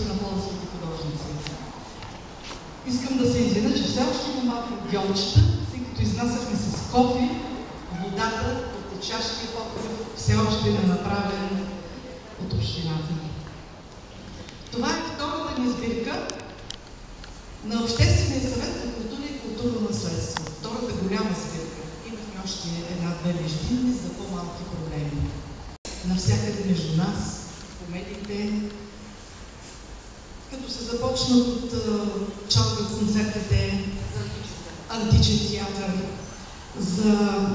дружество на българските художници. Искам да се извиня, че все още има малко гьончета, тъй като изнасяхме с кофе, водата от течащия покрив все още не е направен от общината. Това е втората ни сбирка на Обществения съвет на култура и културно наследство. Втората голяма сбирка. Имахме още една-две междинни за по-малки проблеми. Навсякъде между нас, по медиите, като се започнат от чалга концертите, античен театър, за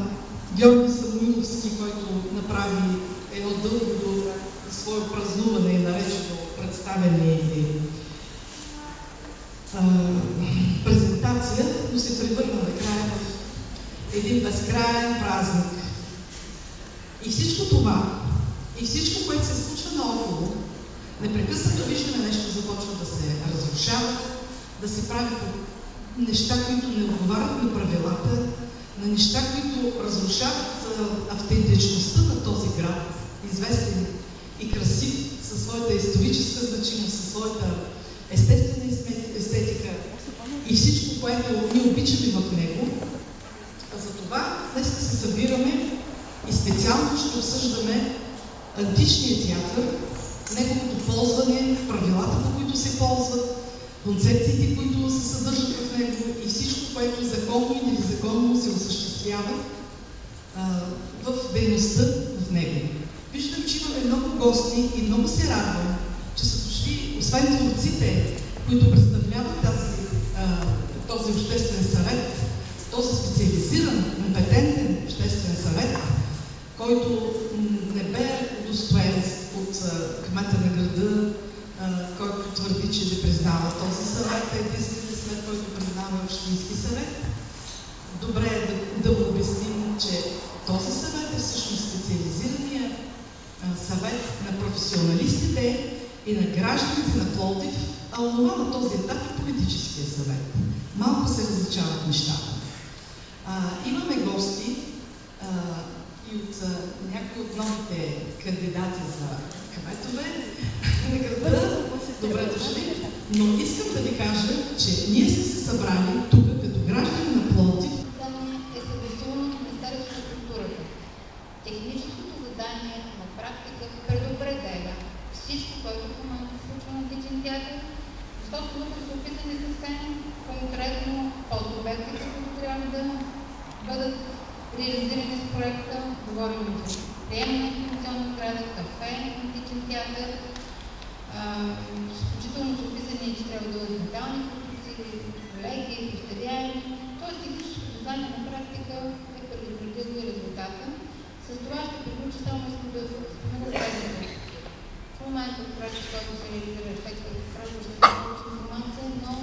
Георги Самуиловски, който направи едно дълго свое празнуване и наречено представяне или презентация, но се превърна накрая в един безкрайен празник. И всичко това, и всичко, което се случва наоколо, непрекъснато виждаме нещо започва да се разрушава, да се прави неща, които не отговарят на правилата, на неща, които разрушават автентичността на този град, известен и красив, със своята историческа значимост, със своята естествена естетика и всичко, което ние обичаме в него. Затова днес се събираме и специално ще обсъждаме античния театър, неговото ползване, правилата, по които се ползват, концепциите, които се съдържат в него и всичко, което законно или незаконно се осъществява в дейността в него. Виждам, че имаме много гости и много се радвам, че са дошли, освен творците, които представляват този обществен съвет, този специализиран, компетентен обществен съвет, който не бе удостоен от кмета на града, който твърди, че не признава този съвет, единственият съвет, който признава Общински съвет. Добре е да му обясним, че този съвет е всъщност специализирания съвет на професионалистите и на гражданите на Пловдив, а онова на този етап е политическия съвет. Малко се различават нещата. Имаме гости и от някои от новите кандидати за кметове на града. Добре дошли. Но искам да ви кажа, че ние сме се събрали тук като граждани на Пловдив. Е съгласувано от Министерството на културата. Техническото задание на практика предопределя всичко, което в момента се случва на античен театър, защото тук са описани съвсем конкретно подобектите, които трябва да бъдат реализирани с проекта. Говорим за приемане на информационна сграда, кафе, античен театър. Включително са описани, че трябва да бъдат метални конструкции, колеги, постаряеми. Тоест техническото задание на практика е предопределило резултата. С това ще приключи само искам да спомена следното. В момента проект, който се реализира ефекта от проекта, ще получи информация, но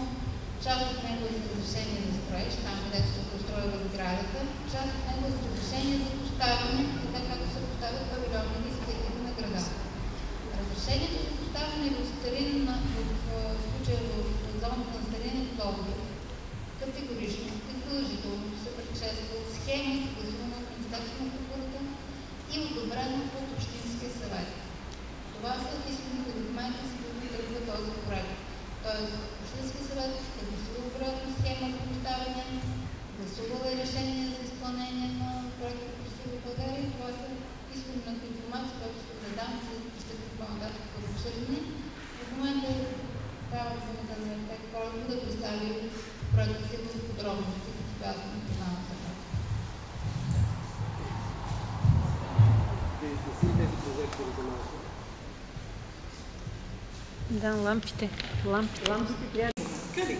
част от него е за разрешение за строеж, там където се построила сградата, част от него е за разрешение за поставяне, така както се поставят павилионни листите на града. Разрешението за поставяне в старина, в случая в зоната на старина Пловдив, категорично и задължително се предшества от схема, съгласувана от Министерството на културата и одобрена от Общинския съвет. Това са изходните документи, с които тръгва този проект. Тоест, Общинския съвет е гласувал проектна схема за поставяне, гласувала е решение за изпълнение на проекта в Красива България. Това са изходната информация, която ще предам, за да пристъпи по-нататък в обсъждане. В момента трябва да ме да представи проекта си в подробности, като аз не познавам за това. Да, лампите. Лампите трябва. Къде?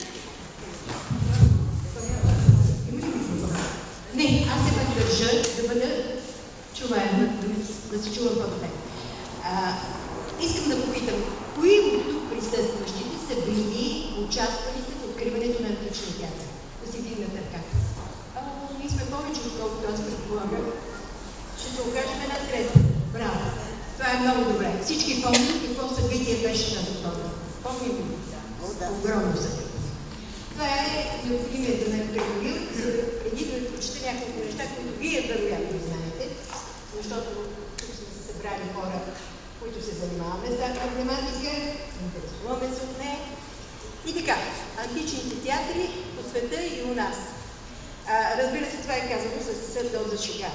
Не, аз се държа да бъда чуваема, да се чувам по-добре. Искам да попитам, кои от тук присъстващите са били, участвали са в откриването на античния театър? Да си дигнат ръка. Ние сме повече, отколкото аз предполагам. Ще се окажем една трета. Браво! Това е много добре. Всички помнят какво събитие беше на октомври. Помним ли? Огромно събитие. Това е необходимият за мен прекорил, за да преди да прочета няколко неща, които вие вероятно знаете, защото тук сме се събрали хора, които се занимаваме с тази проблематика, интересуваме се И така, античните театри по света и у нас. Разбира се, това е казано с доза шега.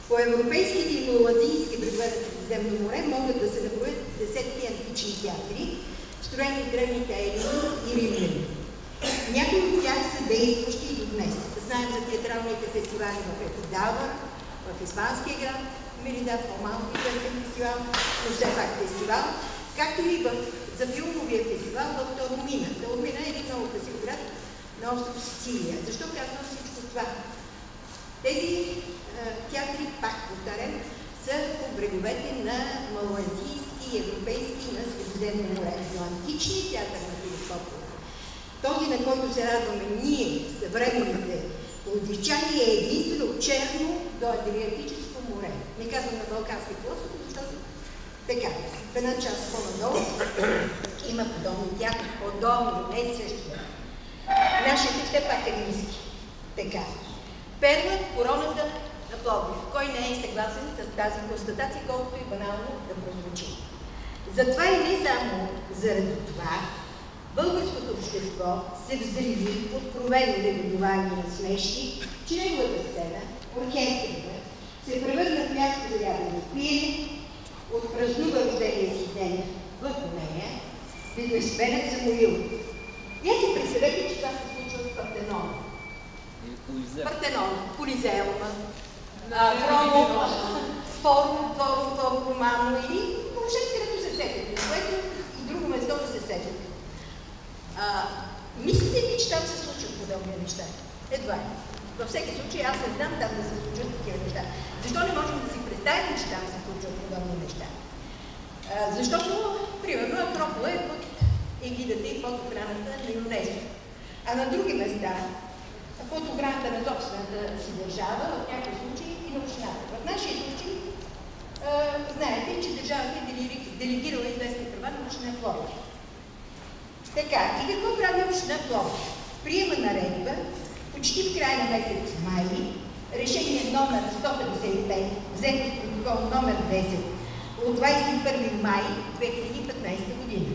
По европейските и малоазийски брегове на Средиземно море могат да се наброят десетки антични театри, строени от древните елини и римляни. Някои от тях са действащи и до днес. Знаем за театралните фестивали в Епидавър, в Испанския град, Мерида, по-малко известен фестивал, но все пак фестивал, както и за филмовия фестивал в Таормина. Таормина е един много красив град на остров Сицилия. Защо казвам всичко това? Тези театри, пак повтарям, са по бреговете на малоазийски и европейски на Средиземно море. Но античният театър на Филипопола, този, на който се радваме ние, съвременните пловдивчани, е единствено от Черно до Адриатическо море. Не казвам на Балкански полуостров, защото така, в една част по-надолу има подобни театри, подобни, не същия. Нашите все пак е ниски. Така. Перлът, короната на Пловдив. Кой не е съгласен с тази констатация, колкото и банално да прозвучи. Затова и не само заради това, българското общество се взриви откровено негодование на смешки, че неговата сцена, оркестрата, се превърна в място за ядене и пиене, отпразнува рождения си ден в нея, видоизпенът Самуил. И аз си представете, че това се случва в Партенон. Партенон, Колизеума, Форум Романо или въобще където се сетят, което и друго место да се сетят. Мислите ли, че там се случват подобни неща? Едва ли. Във всеки случай аз не знам там да се случват такива неща. Защо не можем да си представим, че там се случват подобни неща? Защото, примерно, Акропола е под егидата и под охраната на ЮНЕСКО. А на други места, под охраната на собствената си държава, в някои случаи и на общината. В нашия случай, знаете, че държавата е делегирала известни права на община Пловдив. Така, и какво прави община Пловдив? Приема наредба, почти в края на месец май, решение номер 155, взето с протокол номер 10 от 21 май 2015 година.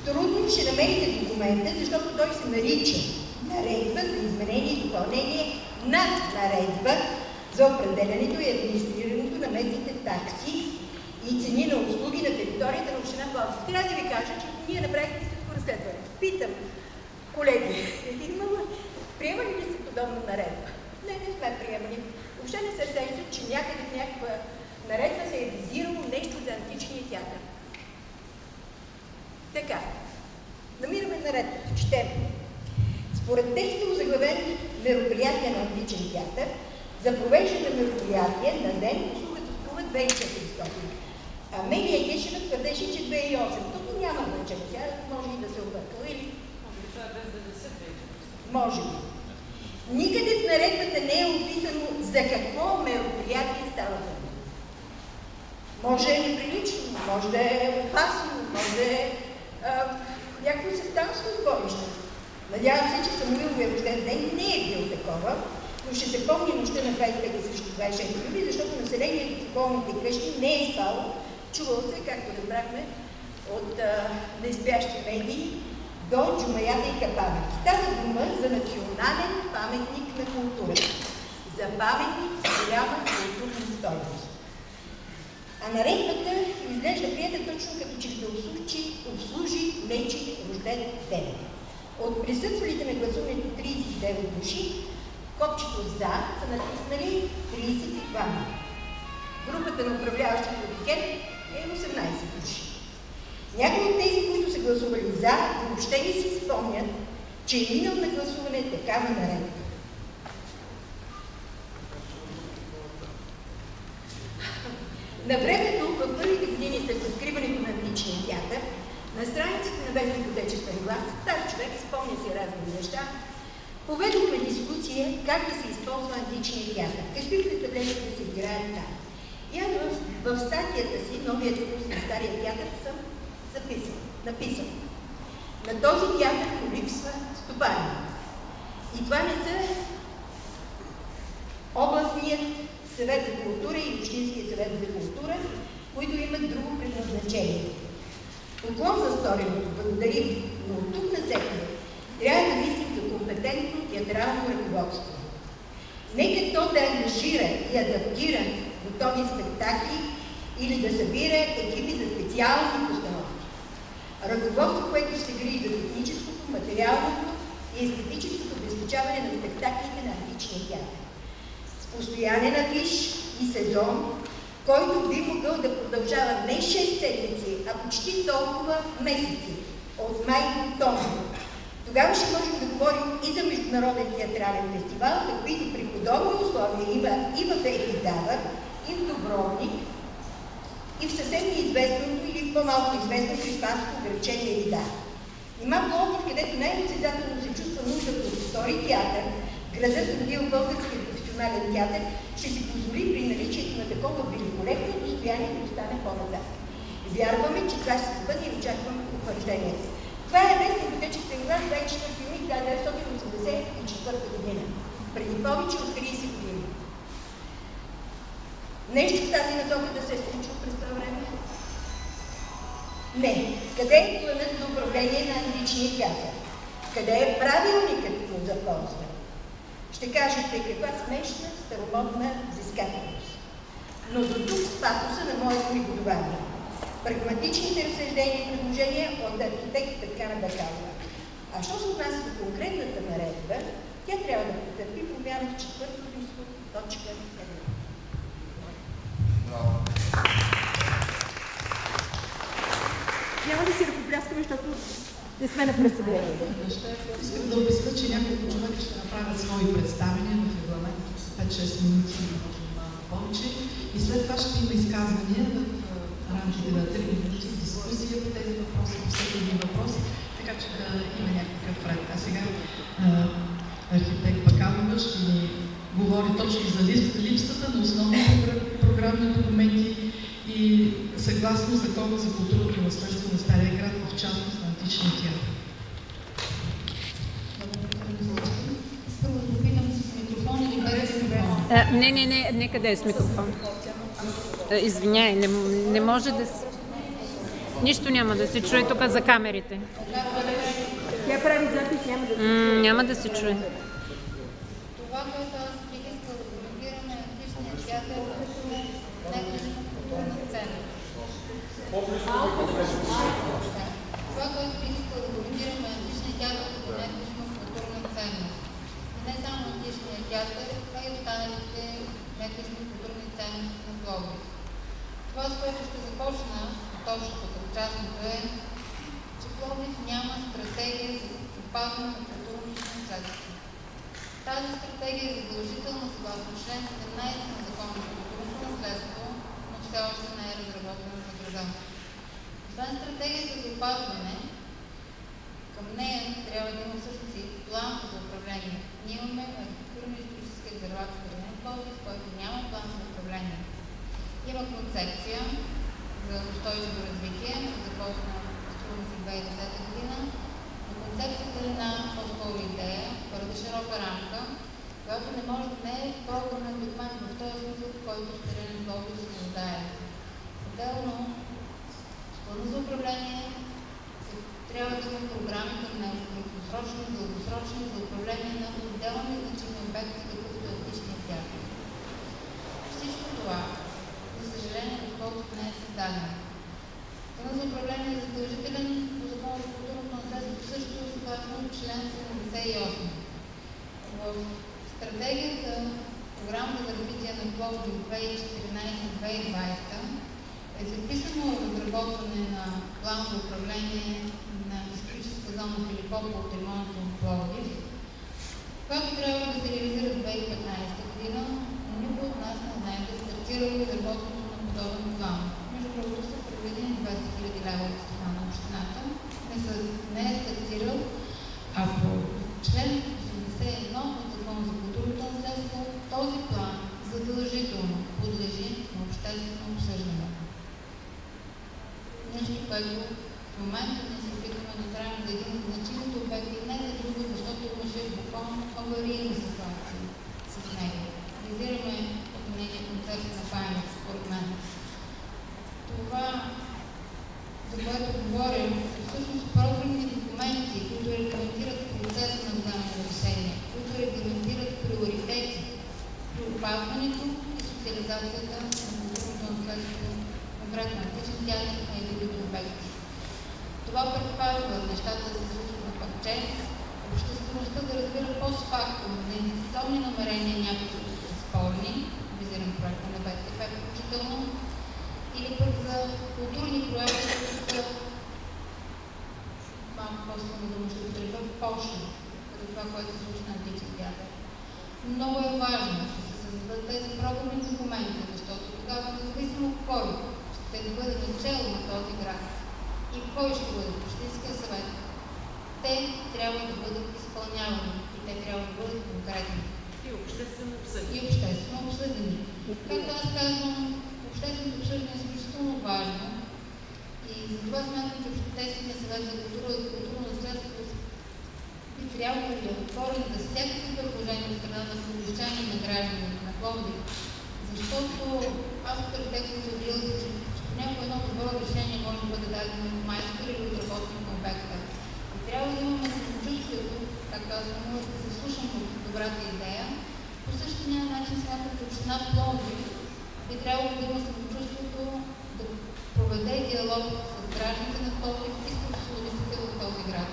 Трудно ще намерите документа, защото той се нарича Наредба за изменение и допълнение на наредба за определянето и администрирането на местните такси и цени на услуги на територията на община Пловдив. Трябва да ви кажа, че ние направихме истинско разследване. Питам, колеги, приемали ли сте подобна наредба? Не сме приемали. Въобще не се сещат, че някъде в някаква наредба се е визирало нещо за античния театър. Така, намираме наредбата, четем. Според текста озаглавен мероприятия на античен театър, за провеждане на мероприятия на ден услугата струва 2400. Амелия Гешева твърдеше, че 2800. Тук няма значение. Тя може и да се объркала или... Може би. Никъде в наредбата не е описано за какво мероприятие става дума. Може да е неприлично, може да е опасно, може да е някакво сектантско сборище. Надявам се, че Самуиловия рожден ден не е бил такова, но ще се помни нощта на 25 срещу 26 юли, защото населението в околните къщи не е спало. Чувало се, както разбрахме, от неспящи медии до джумаята и капанък. Става дума за национален паметник на културата. За паметник с голяма културна стойност. А наредбата изглежда прията точно като че да обслужи нечий рожден ден. От присъствалите на гласуването 39 души, копчето за са натиснали 32. Групата на управляващите от ГЕРБ е 18 души. Някои от тези, които са гласували за, въобще не си спомнят, че е минал на гласуване такава наредба. На времето, в първите години след откриването на античния театър, на страниците на вестник Отечествен глас, стар човек спомня си разни неща, поведохме дискусия как да се използва античния театър, какви представления да се играят там. И аз в статията си, новият курс на Стария театър, съм написал. На този театър му липсва стопани. И това не са областният съвет за култура и общинският съвет за култура, които имат друго предназначение. Поклон за стореното, благодарим, но от тук насетне трябва да мислим за компетентно театрално ръководство. Нека то да ангажира и адаптира готови спектакли или да събира екипи за специални постановки. Ръководство, което ще се грижи за техническото, материалното и естетическото обезпечаване на спектаклите на античния театър. С постоянен афиш и сезон, който би могъл да продължава не 6 седмици, а почти толкова месеци, от май до октомври. Тогава ще можем да говорим и за Международен театрален фестивал, каквито при подобни условия има и в Ехидавър, и в Дубровник, и в съвсем неизвестното или в по-малко известното испанско грачение Лида. Нима Пловдив, където най-осезателно се чувства нужда от втори театър, градът родил българския професионален театър, ще си позволи при наличието на такова великолепно достояние да остане по-назад. Вярваме, че това ще се бъде и очакваме потвърждението. Това е вестник отечествен глас 24 юни 1984 година, преди повече от 30 години. Нещо в тази насока да се е случило през това време? Не. Къде е планът за управление на античния театър? Къде е правилникът му за ползване? Ще кажете каква смешна, старомодна взискателност. Но до тук с патоса на моето негодование. Прагматичните разсъждения и предложения от архитект Петкана Бакалова. А що се отнася до конкретната наредба, тя трябва да потърпи промяна в 4-то римско точка 1. Няма да си ръкопляскаме, защото не сме на представление. Искам да обясня, че няколко човека ще направят свои представения в регламент 5-6 минути, може малко повече. И след това ще има изказвания в рамките на 3 минути, дискусия по тези въпроси, по всеки един въпрос, така че да има някакъв ред. А сега архитект Бакалова ще ни говори точно за липсата на основни програмни документи и съгласно Закона за културното наследство на Стария град, в частност на античния театър. Не, къде е с микрофон? Извиняй, не може да се... Нищо няма да се чуе тук за камерите. Тя прави запис, няма да се чуе. Няма да се чуе. Това, което аз бих искал да коментираме на античния театър, е неговата културна ценност. Това, което бих искал да коментираме на античния театър, е неговата културна ценност. И не само античния театър, а и останалите негови културни ценности на Пловдив. Това, с което ще започна от общото частното е, че Пловдив няма стратегия за опазване на културното наследство. Тази стратегия е задължителна съгласно член 17 на Закона за културното наследство, но все още не е разработена за града. Освен стратегията за опазване, към нея трябва да има всъщност и план за управление. Ние имаме архитектурно-исторически резерват в града Пловдив, в който няма план за управление. Има концепция за устойчиво развитие, започна струва си 2010 година, но концепцията е една по-скоро идея, твърде широка рамка, която не може да не е програмен документ в този смисъл, в който Стария Пловдив се нуждае. Отделно, с плана за управление трябва да има програми към него, краткосрочни, дългосрочни, за управление на отделни значими обекти, какъвто е античния театър. Всичко това, за съжаление, доколкото не е създадено. Планът за управление е задължителен по Закона за културното наследство, също съгласно член 78. В стратегията Програмата за развитие на Пловдив 2014-2020 е записано разработване на план за управление на историческа зона Филипопол от ремонта на Пловдив, който трябва да се реализира в 2015 година, но никой от нас не знае да стартира разработването на подобен план. Между другото са предвидени 200 000 лева от страна на общината. Не е стартирал, а по член 81 от Закона за културното наследство този план задължително подлежи на обществено обсъждане. Нещо, което в момента не се опитваме да направим за един от значимите обекти, не за друго, защото имаше буквално аварийни ситуации с него. Визираме отменение концепция на памет, според мен. Това за което говорим, са всъщност програмни документи, които регламентират процеса на вземане на решения, които регламентират приоритети при опазването и социализацията на културното наследство, конкретно античен театър, а и другите обекти. Това предпазва нещата да се случват на парче, обществеността да разбира постфактум на инвестиционни намерения, някои са спорни, визиран проект на БТФ включително, или пък за културни проекти, които са малко по-силно да му ще употреба пошли, като това, което се случи на античен театър. Много е важно да се създадат тези програмни документи, защото тогава, независимо кой ще бъде начало на този град и кой ще бъде в Общинския съвет, те трябва да бъдат изпълнявани и те трябва да бъдат конкретни. И обществено обсъдени. И обществено обсъдени. Както аз казвам, общественото обсъждане е изключително важно и затова смятам, че Общественият съвет за култура и културно наследство би трябвало да е отворен за всякакви предложения от страна на столичани на гражданите на Пловдив, защото аз преди текст съм заявила, че понякога едно добро решение може да бъде дадено от майстор или от работник на обекта. И трябва да имаме самочувствието, както аз да се слушам в добрата идея. По същия начин смятам, че община Пловдив би трябвало да има самочувствието да проведе диалог с гражданите на Пловдив и с професионалистите в този град.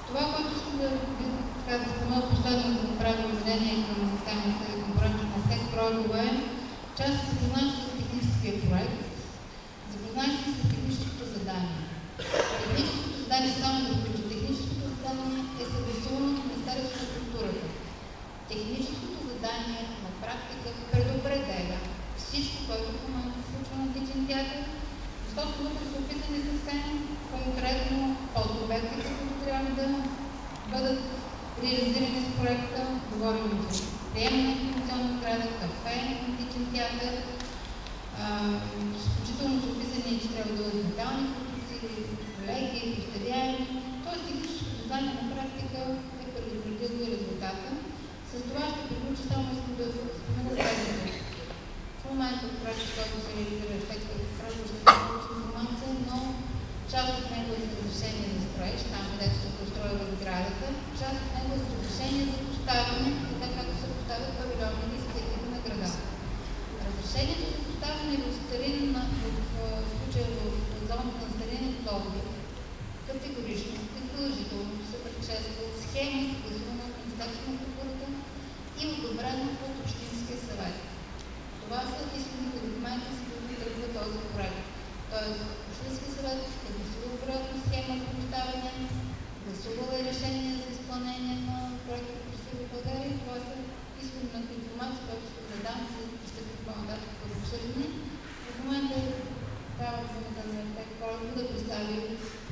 Това, което искам да спомена последно да направя введение към темата и към проекта на СЕК Пролива е, че аз се запознах с техническия проект, запознах се с техническото задание. Техническото задание, само да включа, техническото задание е съгласувано от Министерството на културата. Техническото задание на практика предопределя всичко, което в момента се случва на античен театър, защото вътре са описани съвсем конкретно от обектите, които трябва да бъдат реализирани с проекта. Говорим за приемане на информационна сграда, кафе, античен театър. Включително са описани, че трябва да бъдат метални конструкции, колеги, повторяеми. Тоест техническото задание на практика е предопределило резултата. С това ще приключа, само искам да спомена следното. В момента проект, който се реализира ефекта, просто ще се получи информация, но част от него е с разрешение за строеж, там където се построила сградата, част от него е с разрешение за поставяне, така както се поставят павилионни и скелетите на града. Разрешението за поставяне в старинна, в случая в зоната на старинен Пловдив, категорично и задължително се предшества от схема, съгласувана от Министерството на културата и одобрена от Общинския съвет. Това са изходните документи, с които тръгва този проект. Тоест, Общинския съвет е гласувал проектна схема за поставяне, гласувал е решение за изпълнение на проекта в Красива България. Това са изходната информация, която ще дадам, за да ще по-нататък в обсъждане. В момента трябва думата на ефект, който да представи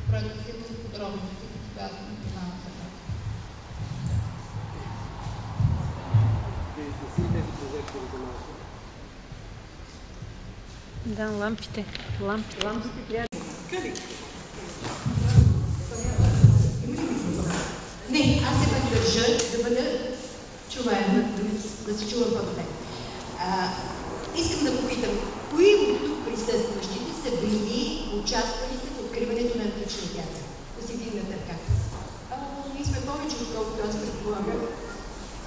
проекта си с подробности, като аз не познавам за това. Да, лампите. Лампите трябва. Не, аз се пак държа да бъда чуваема, да се чувам по-добре. Искам да попитам, кои от тук присъстващите са били, участвали в откриването на античния театър? Да си вдигнат ръка. Ние сме повече, отколкото аз предполагам.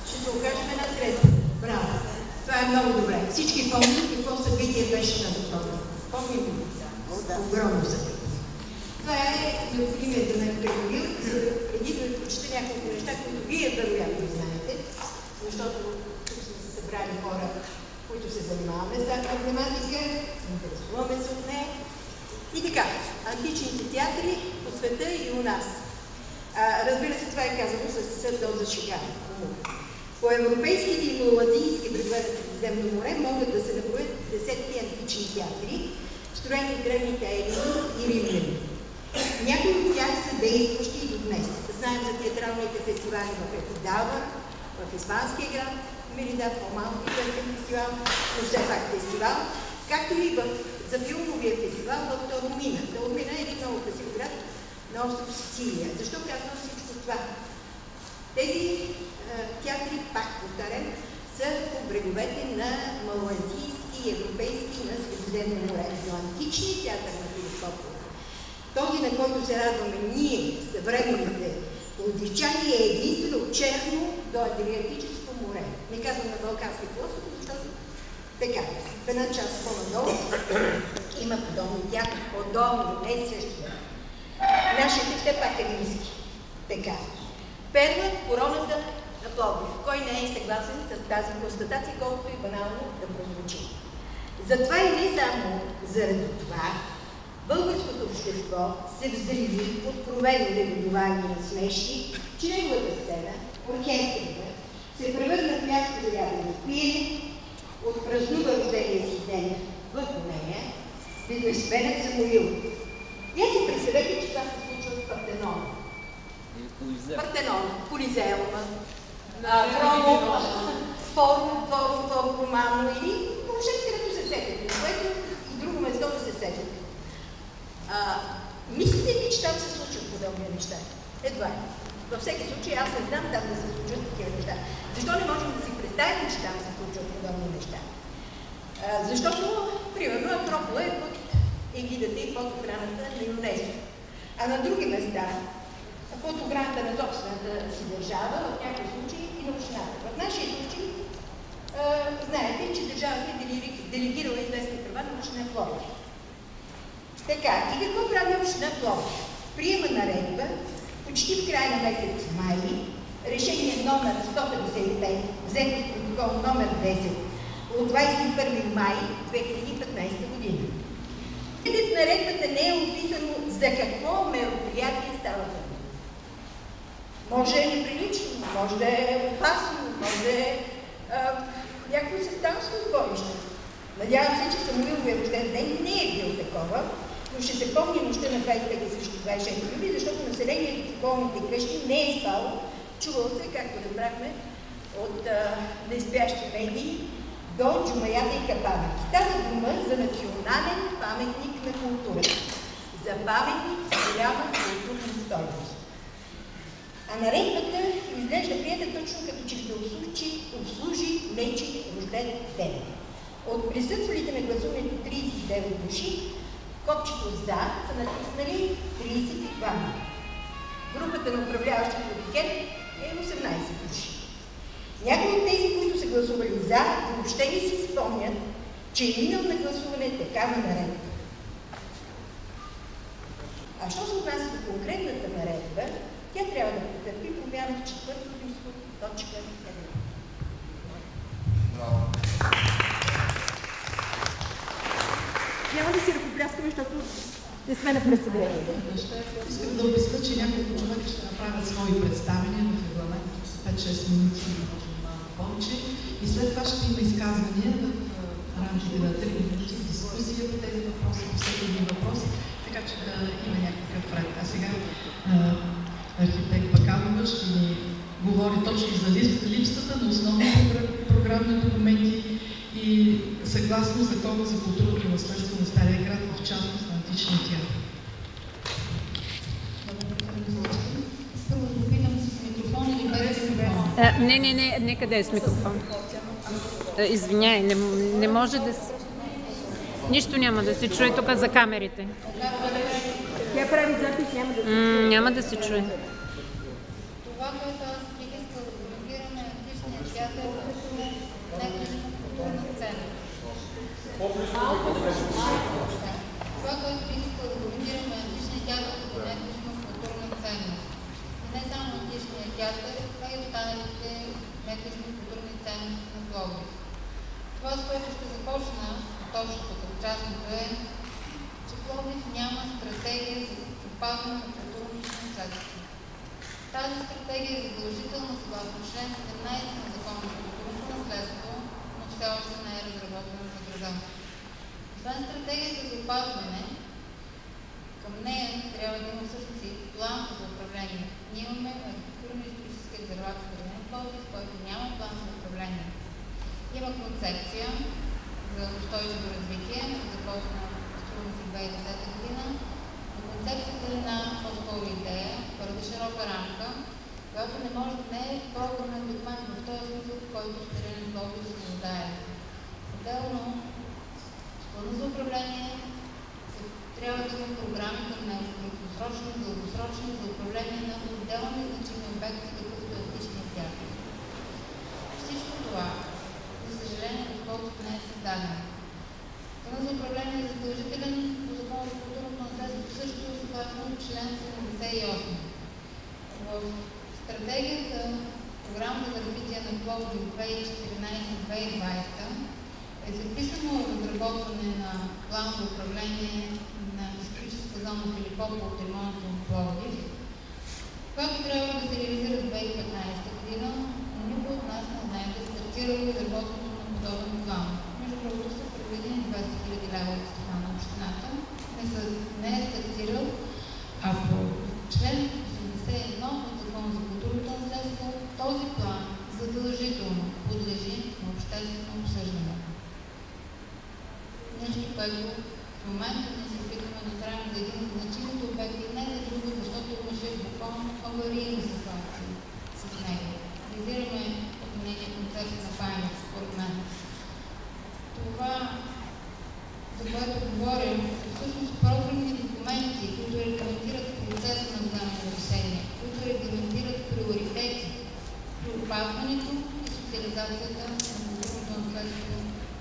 Ще се окажем една трета. Браво! Това е много добре. Всички помнят какво събитие беше на доктора. Помним ли? Огромно събитие. Това е необходимият за мен преводил, преди да прочета няколко неща, които вие вероятно знаете, защото тук сме се събрали хора, които се занимаваме с тази проблематика, интересуваме се от нея. И така, античните театри по света и у нас. Разбира се, това е казано с доза шега. По европейските и малоазийски брегове на Средиземно море могат да се наброят десетки антични театри, строени от древните елини и римляни. Някои от тях са действащи и до днес. Знаем за театралните фестивали в Епидава, в Испанския град, Мерида, по-малко известен фестивал, но все пак фестивал, както и за филмовия фестивал в Таормина. Таормина е един много красив град на остров Сицилия. Защо казвам всичко това? Тези театри, пак повтарям, са по бреговете на малоазийски и европейски на Средиземно море. Но античният театър на Филип Попов Този, на който се радваме ние, съвременните пловдивчани, е единствено от Черно до Адриатическо море. Не казвам на Балкански полуостров, защото така, в една част по-надолу има подобни тях, подобни, не същия. Нашите все пак е римски. Така. Перла в короната на Пловдив. Кой не е съгласен с тази констатация, колкото и банално да прозвучи. Затова и не само заради това, българското общество се взриви откровено негодование и смешки, че неговата сцена, оркестрата, се превърна в място за ядено пиене, отпразнува рождения си ден в нея, бизнесменът Самуил. Я си представете, че това се случва в Партенон. Партенон, Колизеума, Форум Романо или въобще където се сетят, което и друго место да се сетят. Мислите ли, че там се случват подобни неща? Едва. Във всеки случай аз не знам там да се случват такива неща. Защо не можем да си представим, че там се случват подобни неща? Защото, примерно, Акропола е под егидата и под охраната на ЮНЕСКО. А на други места, под охраната на собствената си държава, в някои случаи и на общината. В нашия случай, знаете, че държавата е делегирала известни права на община Пловдив. Така, и какво прави община Пловдив? Приема наредба, почти в края на месец май, решение номер 155, взето с протокол номер 10 от 21 май 2015 година. В наредбата не е описано за какво мероприятие става дума. Може да е неприлично, може да е опасно, може да е някакво сектантско сборище. Надявам се, че Самуиловия рожден ден не е бил такова, но ще се помни нощта на 25 срещу 26 юли, защото населението в околните къщи не е спало. Чувало се, както разбрахме от неспящи медии, до джумаята и капанък. Става дума за национален паметник на културата. За паметник с голяма културна стойност. А наредбата изглежда приета точно като че да обслужи нечий рожден ден. От присъствалите на гласуването 39 души, копчето за са натиснали 32. Групата на управляващите от ГЕРБ е 18 души. Някои от тези, които са гласували за, въобще не си спомнят, че е минал на гласуване такава наредба. А що се отнася до конкретната наредба, тя трябва да потърпи промяна в 4-то римско точка 1. Няма да си ръкопляскаме, защото не сме на представление. Искам да обясня, че няколко човека ще направят свои представения в регламент 5-6 минути, може малко повече. И след това ще има изказвания в рамките на 3 минути, дискусия по тези въпроси, по всеки един въпрос, така че да има някакъв ред. А сега архитект Бакалова ще ни говори точно за липсата на основни програмни документи и съгласно Закона за културното наследство на Стария град, в частност на античния театър. Не, нека да е с микрофон. Извиняй, не може да се... Нищо няма да се чуе тук за камерите. Тя прави запис, няма да се чуе. Няма да се чуе. Това, което аз бих искал да коментирам е античния театър като недвижима културна ценност. Това, което бих искал да коментирам е античния театър като недвижима културна ценност. И не само античния театър, а и останалите недвижими културни ценности на Пловдив. Това, с което ще започна, точното като частното е, че Пловдив няма стратегия за опазване на културното наследство. Тази стратегия е задължителна съгласно член 17 на Закона за културното наследство, но все още не е разработена за града. Освен стратегията за опазване, към нея трябва да има всъщност и план за управление. Ние имаме архитектурно-историческа резервация в града Пловдив, който няма план за управление. Има концепция за устойчиво развитие, започна в 2010 година. Концепцията е една по-скоро идея, твърде широка рамка, която не може да не е програмен документ в този смисъл, в който Старинен Пловдив се нуждае. Отделно, с плана за управление се трябва да има програми към него, краткосрочни, дългосрочни, за управление на отделни значими обекти, какъвто е античният театър. Всичко това, за съжаление, доколкото не е създадено. Планът за управление е задължителен по Закона за културното наследство, също съгласно член 78. В стратегията, програмата за развитие на Пловдив 2014-2020 е записано разработване на план за управление на историческа зона Филипопол от ремонта в Пловдив, която трябва да се реализира в 2015 година, но никой от нас не знае да стартирало изработването на подобен план. Между другото са предвидени 200 000 лева от страна на общината, не е стартирал, а по член 81 от Закона за културното наследство този план задължително подлежи на обществено обсъждане. Нещо, което в момента ние се опитваме да правим за един от значимите обекти, не за друго, защото имаше буквално аварийни ситуации с него. Реализираме отменение концепция на памет, според мен. Това, за което говорим, е всъщност програмни документи, които регламентират процеса на вземане на решения, които регламентират приоритети при опазването и социализацията на културното наследство,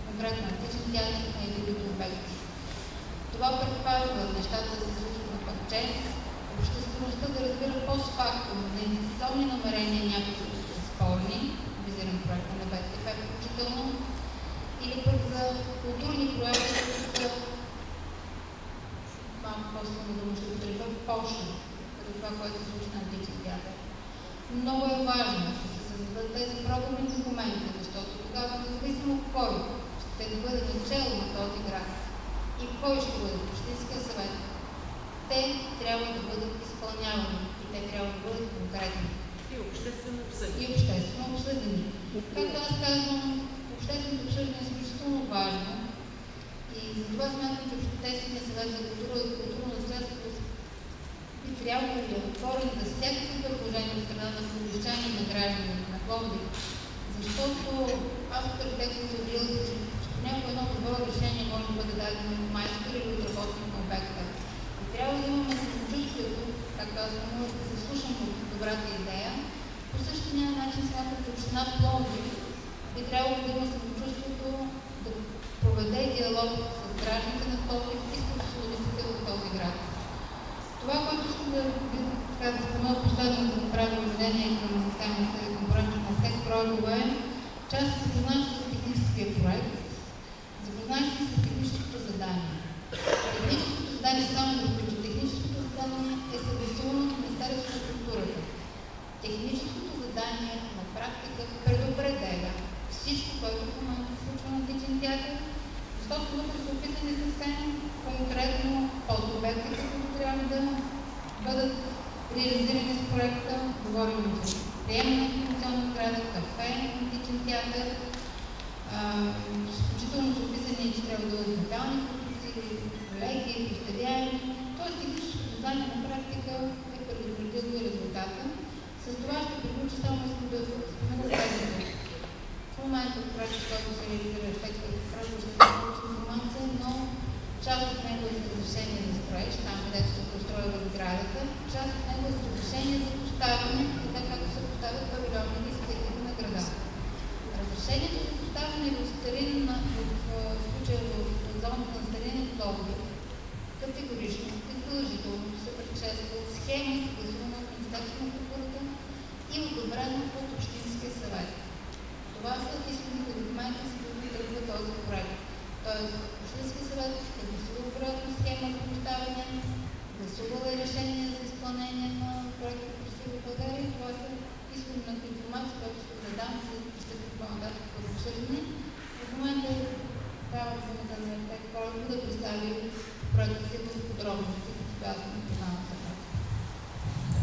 конкретно античен театър и другите обекти. Това предпазва нещата да се случват на парче, обществеността да разбира постфактум за инвестиционни намерения, някои които са спорни, визирам проекта на БТФ включително, или пък за културни проекти, които са малко по-силно дума ще употребя пошли, като това, което се случва на античен театър. Много е важно да се създадат тези програмни документи, защото тогава, независимо кой ще бъде начало на този град и кой ще бъде в Общинския съвет, те трябва да бъдат изпълнявани и те трябва да бъдат конкретни. И обществено обсъдени. И обществено обсъдени. Както аз казвам, общественото обсъждане е изключително важно и затова смятам, че Общественият съвет за култура и културно наследство би трябвало да е отворен за всякакви предложения от страна на съвещания на гражданите на Пловдив, защото аз като архитект съм се убедила, че някое едно добро решение може да бъде дадено от майстор или от работник на обекта. И трябва да имаме самочувствието, както аз мога да се слушам от добрата идея, по същия начин смятам, че община Пловдив би трябвало да има самочувствието да проведе диалог с гражданите на Пловдив и с професионалистите в този град. Това, което искам да спомена последно да направя введение към темата и конкурентност на всеки проектове е, че аз се запознах с техническия проект, запознах се с техническото задание. Техническото задание, само да включа, техническото задание е съгласувано от Министерството на културата. Техническото задание на практика предопределя всичко, което в момента се случва на античен театър, защото вътре са описани съвсем конкретно от обектите, които трябва да бъдат реализирани с проекта. Говорим за приемане на информационна сграда, кафе, античен театър, включително са описани, че трябва да бъдат метални конструкции, леги, пищевяни. Тоест техническото задание на практика е предопределило и резултата. С това ще приключа, само искам да спомена следното. В момента проект, който се реализира ефекта, просто ще се получи информация, но част от него е за разрешение за строеж, там където се построила сградата, част от него е за разрешение за поставяне, така както се поставят павилионните изпитания на града. Разрешението за поставяне в старинна, в случая в зоната на старинен Пловдив, категорично и задължително се предшества от схема, съгласувана от Министерството на културата и одобрена от Общинския съвет. Това са изходните документи, с които тръгва този проект. Тоест, Общинския съвет е гласувал проектна схема за поставяне, гласувал е решение за изпълнение на проекта в Красива България и това са изходната информация, която ще задам, за да пристъпим по-нататък по обсъждане. В момента трябва да на архитект Колев да представи проекта си в подробности, като аз не познавам сега.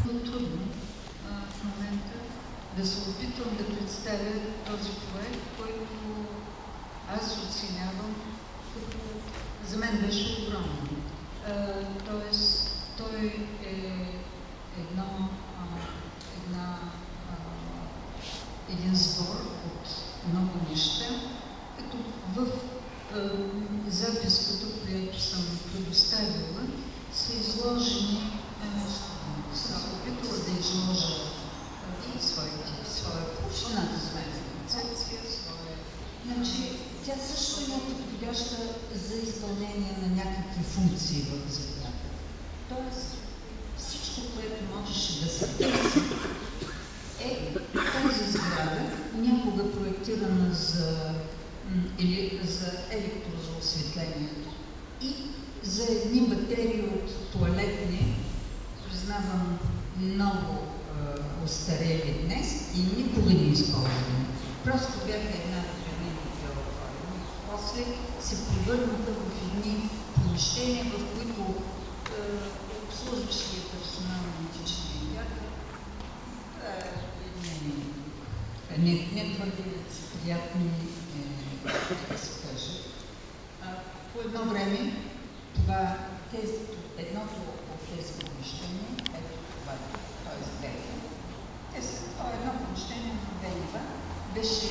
Много трудно в момента да се опитвам да представя този проект, който аз оценявам, като за мен беше огромно. Тоест, той е един сбор от много неща, като в записката, която съм предоставила, функции в сградата. Тоест, всичко, което можеше да се търси, е тази сграда, някога проектирана за електрозаосветлението и за едни батерии от туалетни, признавам, много остарели днес и никога не използвани. Просто бяха една древнина теория. После се превърнаха в едни помещения, в които обслужващия персонал на античния театър не твърде приятни, да се каже. По едно време едното от тези помещения, ето това, т.е. това едно помещение в Денева беше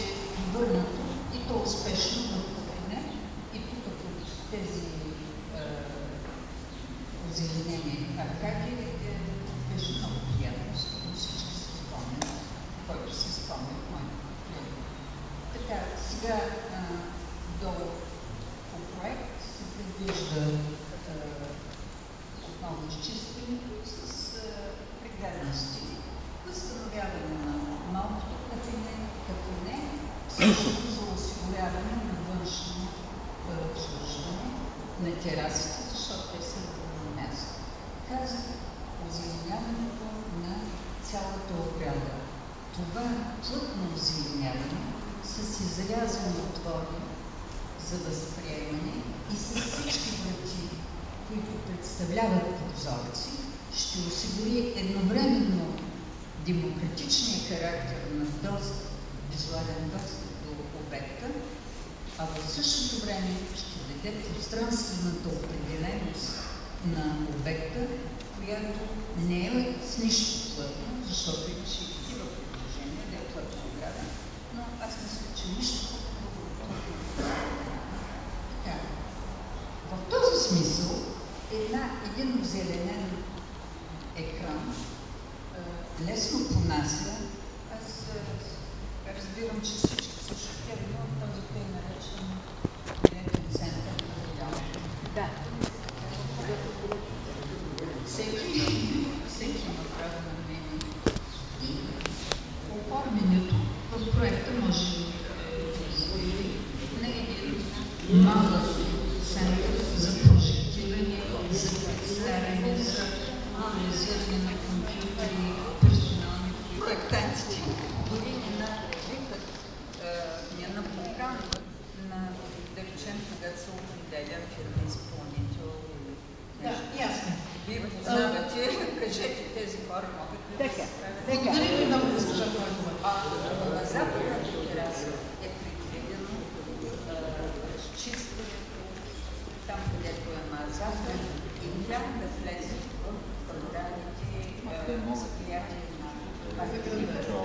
върнато и то успешно в кабинет и тук под тези озеленени аркади беше много приятно, всички се спомнят, който се спомня в моята приятел. Така, сега долу по проект се предвижда отново изчистването с прегледности, възстановяване на малкото кафене, също за осигуряване на външно обслужване на терасите, защото те са на място. Казах, озеленяването на цялата ограда. Това плътно озеленяване с изрязани отвори за възприемане и с всички врати, които представляват прозорци, ще осигури едновременно демократичния характер на визуален достъп до обекта, а в същото време ще даде пространствената определеност на обекта, която не е с нищо плътно, защото имаше и такива предложения да е плътно ограда, но аз мисля, че нищо така. В този смисъл един озеленен екран лесно понася. Аз разбирам, че всички са шокирани от този тъй наречен клиентен център. Да. Всеки има право на мнение. И оформянето в проекта може да се на един малък център за прожектиране, за представяне, за анализиране на компютъри, персонални проектантите. Дори не навикат, не напоканват на, да речем, когато се определя фирма изпълнител. Да, ясно. Вие познавате, кажете, тези хора могат да Така. Благодаря ви много, госпожа Бойкова. На западната тераса е предвидено разчистването там, където е мазата и тя да влезе в програмите възприятия на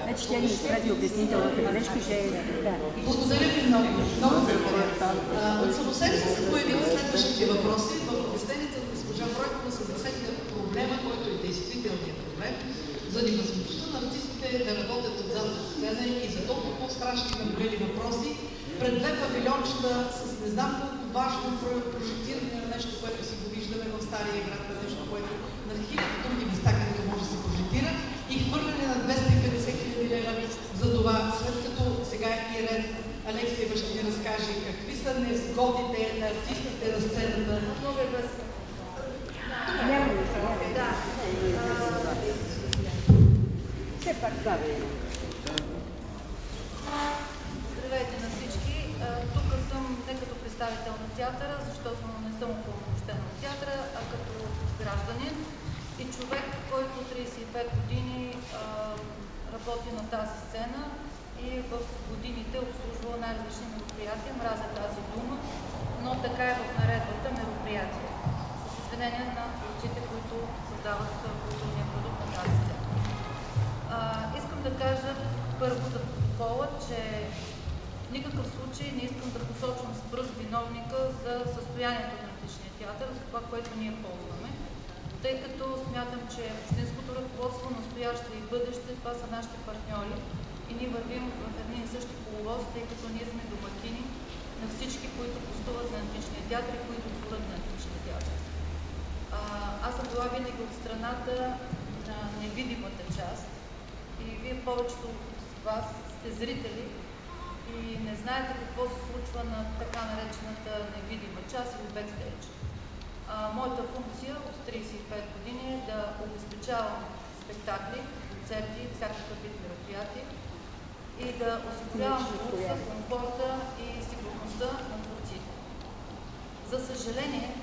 Значи тя ни изпрати обяснителната бележка, че да. Благодаря ви много. Много благодаря. От само себе си се появиха следващите въпроси. В обяснението на госпожа Бойкова се засегна проблема, който е действителният проблем, за невъзможността на артистите да работят отзад за сцена и за толкова по-страшни и наболели въпроси пред две павилиончета с не знам колко важно прожектиране на нещо, което си го виждаме в Стария град, на нещо, което на хиляди други места, където може да се прожектира, и хвърляне на 250 000 лева за това, след като сега е ред, Алексиева ще ни разкаже какви са незгодите на артистите на сцената. Много е бързо. Да. Все пак да, бе. Здравейте на всички. Тук съм не като представител на театъра, защото не съм упълномощена от театъра, а като гражданин и човек, който 35 години работи на тази сцена и в годините обслужвал най-различни мероприятия. Мразя тази дума, но така е в наредбата мероприятия. С извинение на творците, които създават културния продукт на тази сцена. Искам да кажа първо за протокола, че в никакъв случай не искам да посочвам с пръст виновника за състоянието на античния театър, за това, което ние ползваме, тъй като смятам, че общинското ръководство, настояще и бъдеще, това са нашите партньори и ние вървим в едни и същи коловоз, тъй като ние сме домакини на всички, които гостуват на античния театър и които творят на античния театър. Аз съм била винаги от страната на невидимата част и вие повечето от вас сте зрители и не знаете какво се случва на така наречената невидима част или бекстейдж. Моята функция от 35 години е да обезпечавам спектакли, концерти, всякакъв вид мероприятия и да осигурявам лукса, комфорта и сигурността на творците. За съжаление,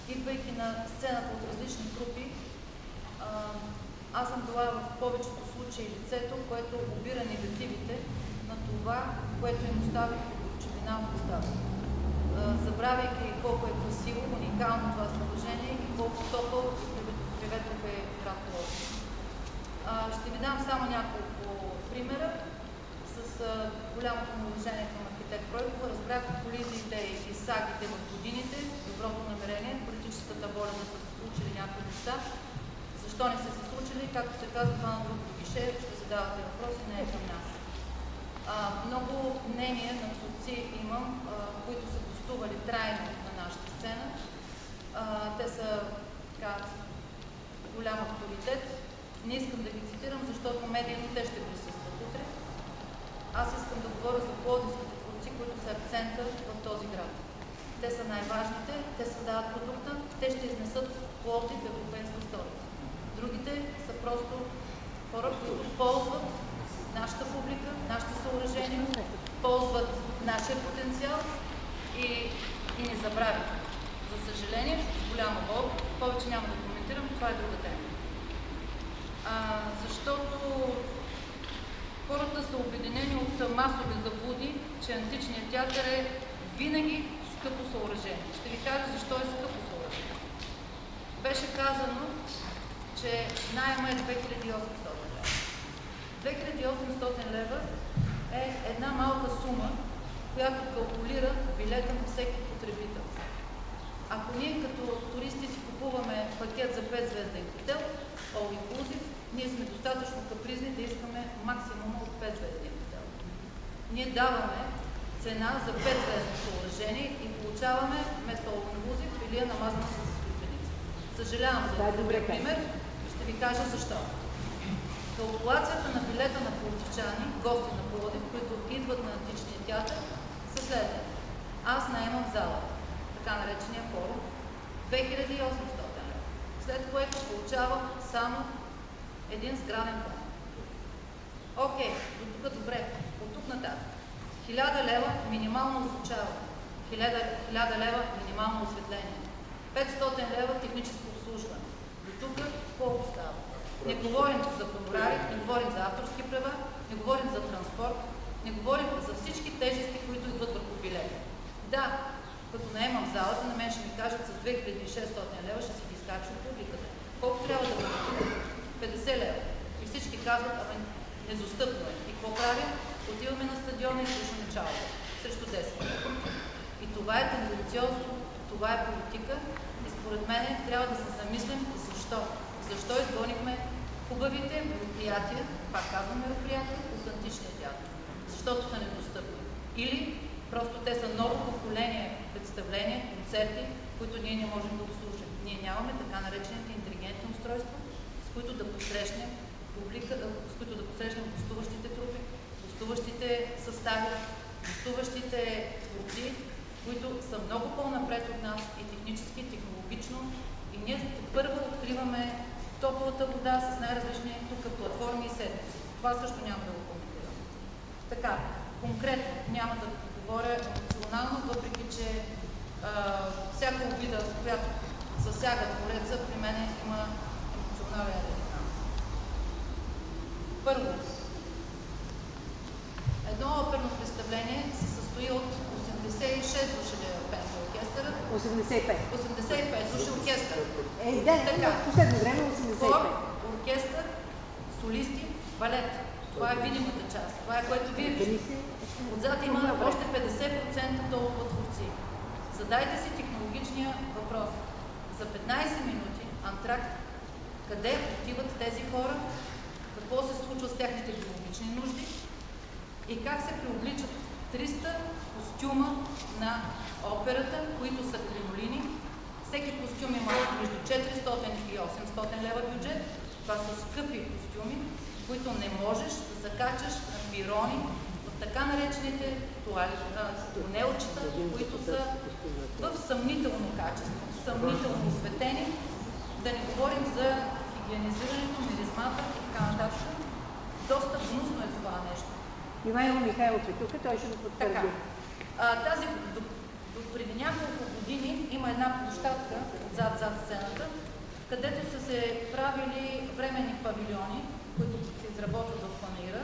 идвайки на сцената от различни групи, аз съм била в повечето случаи лицето, което обира негативите на това, което им остави като горчевина в устата. Забравяйки колко е красиво, уникално това съоръжение и колко топъл и приветлив е град Пловдив. Ще ви дам само няколко примера. С голямото ми уважение към архитект Пройкова разбрах колизиите и сагите в годините, доброто намерение, политическата воля да са се случили някои неща. Защо не са се случили? Както се казва, това на другото гише, ще задавате въпроси, не е към нас. Много мнения на творци имам, които са гостували трайно на нашата сцена. Те са така голям авторитет. Не искам да ги цитирам, защото медийно те ще присъстват утре. Аз искам да говоря за пловдивските творци, които са акцента в този град. Те са най-важните, те създават продукта, те ще изнесат Пловдив в европейска столица. Другите са просто хора, които ползват нашата публика, нашите съоръжения, ползват нашия потенциал и не забравят. За съжаление, с голяма бол, повече няма да коментирам, това е друга тема. Защото хората са обединени от масови заблуди, че античният театър е винаги скъпо съоръжение. Ще ви кажа защо е скъпо съоръжение. Беше казано, че найема е 2800 лева. 2800 лева е една малка сума, която калкулира билета на всеки потребител. Ако ние като туристи си купуваме пакет за 5-звезден хотел, all inclusive, ние сме достатъчно капризни да искаме максимума от 5-звезден хотел. Ние даваме цена за 5-звездно съоръжение и получаваме вместо all inclusive филия намазана с слепеница. Съжалявам за добър пример, ще ви кажа защо. Калкулацията на билета на пловдивчани, гости на Пловдив, които идват на античния театър, са следните. Аз наемам зала, така наречения форум, 2800 лева, след което получавам само един сграден фонд. Окей, до тук добре, от тук нататък. 1000 лева минимално озвучаване, 1000 лева минимално осветление, 500 лева техническо обслужване. До тук колко става? Не говорим за хонорари, не говорим за авторски права, не говорим за транспорт, не говорим за всички тежести, които идват върху билета. Да, като наемам залата, на мен ще ми кажат с 2600 лева ще си ги изкача от публиката. Колко трябва да бъде? 50 лева. И всички казват, абе, недостъпно е. И какво правим? Отиваме на стадиона и слушаме чалата. Срещу 10 лева. И това е тенденциозно, това е политика и според мен трябва да се замислим защо. Защо изгонихме хубавите мероприятия, пак казвам мероприятия, от античния театър? Защото са недостъпни. Или просто те са ново поколение представления, концерти, които ние не можем да обслужим. Ние нямаме така наречените интелигентни устройства, с които да посрещнем публика, с които да посрещнем гостуващите трупи, гостуващите състави, гостуващите творци, които са много по-напред от нас и технически, и технологично. И ние първо откриваме топлата вода с най-различни тук платформи и седмици. Това също няма да го коментирам. Така, конкретно няма да говоря емоционално, въпреки че всяка обида, която засяга твореца, при мен има емоционален резонанс. Първо, едно оперно представление се състои от 86 души пенсия оркестъра. 85 души оркестър. Да, последно време 85. Хор, оркестър, солисти, балет. Това е видимата част. Това е което вие виждате. Отзад има още 50% толкова творци. Задайте си технологичния въпрос. За 15 минути антракт, къде отиват тези хора, какво се случва с тяхните биологични нужди и как се преобличат 300 костюма на операта, които са кринолини, Всеки костюм има между 400 и 800 лева бюджет. Това са скъпи костюми, които не можеш да закачаш на пирони в така наречените тунелчета, които са в съмнително качество, съмнително осветени. Да не говорим за хигиенизирането, миризмата и така нататък. Доста гнусно е това нещо. Ивайло Михайлов е тук, той ще го потвърди. Преди няколко години има една площадка зад сцената, където са се правили временни павилиони, които се изработват в панаира,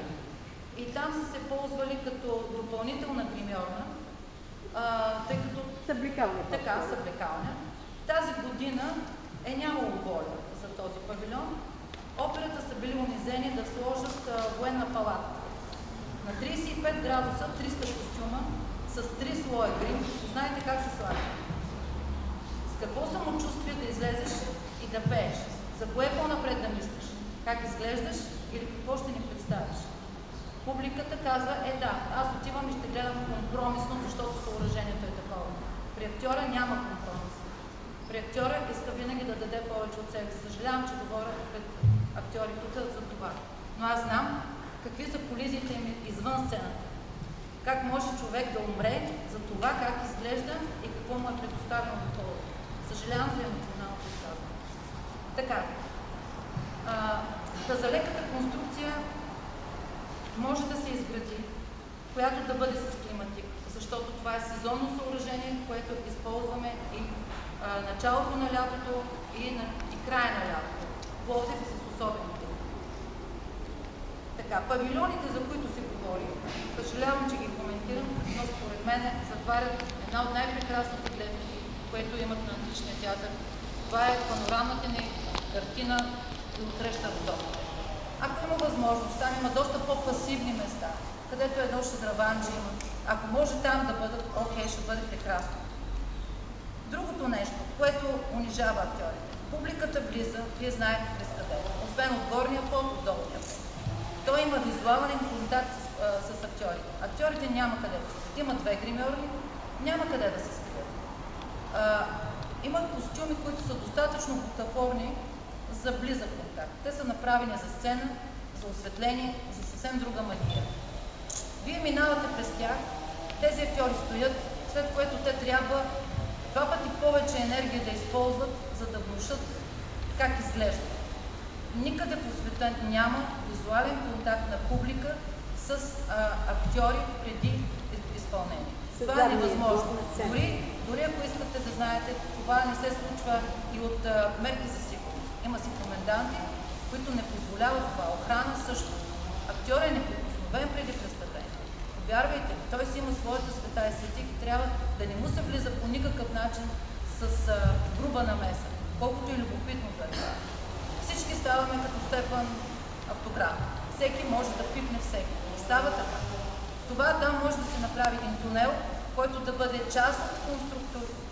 и там са се ползвали като допълнителна гримьорна, тъй като... Съблекалня. Така, съблекалня. Тази година е нямало воля за този павилион. Операта са били унизени да сложат военна палатка. На 35 градуса, 300 костюма, с 3 слоя грим. Знаете как се слага? С какво самочувствие да излезеш и да пееш? За кое по-напред да мислиш? Как изглеждаш или какво ще ни представиш? Публиката казва, да, аз отивам и ще гледам компромисно, защото съоръжението е такова. При актьора няма компромис. При актьора иска винаги да даде повече от себе. Съжалявам, че говоря пред актьори тук за това. Но аз знам какви са колизиите им извън сцената. Как може човек да умре за това как изглежда и какво му е предоставено до полза. Съжалявам за емоционалното изказване. Така, за леката конструкция може да се изгради, която да бъде с климатик, защото това е сезонно съоръжение, което използваме и началото на лятото и края на лятото. Пловдив с особени. Така, павилионите, за които се говори, съжалявам, че ги коментирам, но според мен затварят една от най-прекрасните гледки, което имат на античния театър. Това е панорамната ни картина и отсреща Родопите. Ако има възможност, там има доста по-пасивни места, където едно шадраванче има. Ако може там да бъдат, окей, ще бъде прекрасно. Другото нещо, което унижава актьорите. Публиката влиза, вие знаете през къде. Освен от горния пол, от долния пол. Той има визуален контакт с актьорите. Актьорите няма къде да се скрият. Има 2 гримьорни, няма къде да се скрият. Има костюми, които са достатъчно бутафорни за близък контакт. Те са направени за сцена, за осветление, за съвсем друга магия. Вие минавате през тях, тези актьори стоят, след което те трябва 2 пъти повече енергия да използват, за да внушат как изглеждат. Никъде по света няма визуален контакт на публика с актьори преди изпълнение. Това е невъзможно. Дори ако искате да знаете, това не се случва и от мерки за сигурност. Има си коменданти, които не позволяват това. Охрана също. Актьор е неприкосновен преди представление. Повярвайте ми, той си има своята света и светик и трябва да не му се влиза по никакъв начин с груба намеса, колкото и любопитно да е това. Всички ставаме като Стефан автограф. Всеки може да пипне всеки. Не става така. Това там може да се направи един тунел, който да бъде част от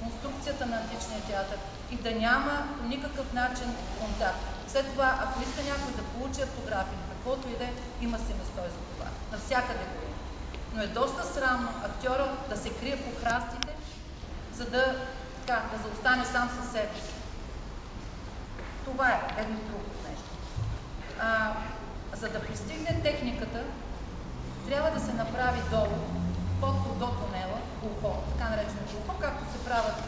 конструкцията на античния театър и да няма по никакъв начин контакт. След това, ако иска някой да получи автограф или каквото и да, има си место за това. Навсякъде го има. Но е доста срамно актьора да се крие по храстите, за да заостане сам със себе си. Това е едно друго нещо. За да пристигне техниката, трябва да се направи долу, до тунела, ухо, така нареченото ухо, както се правят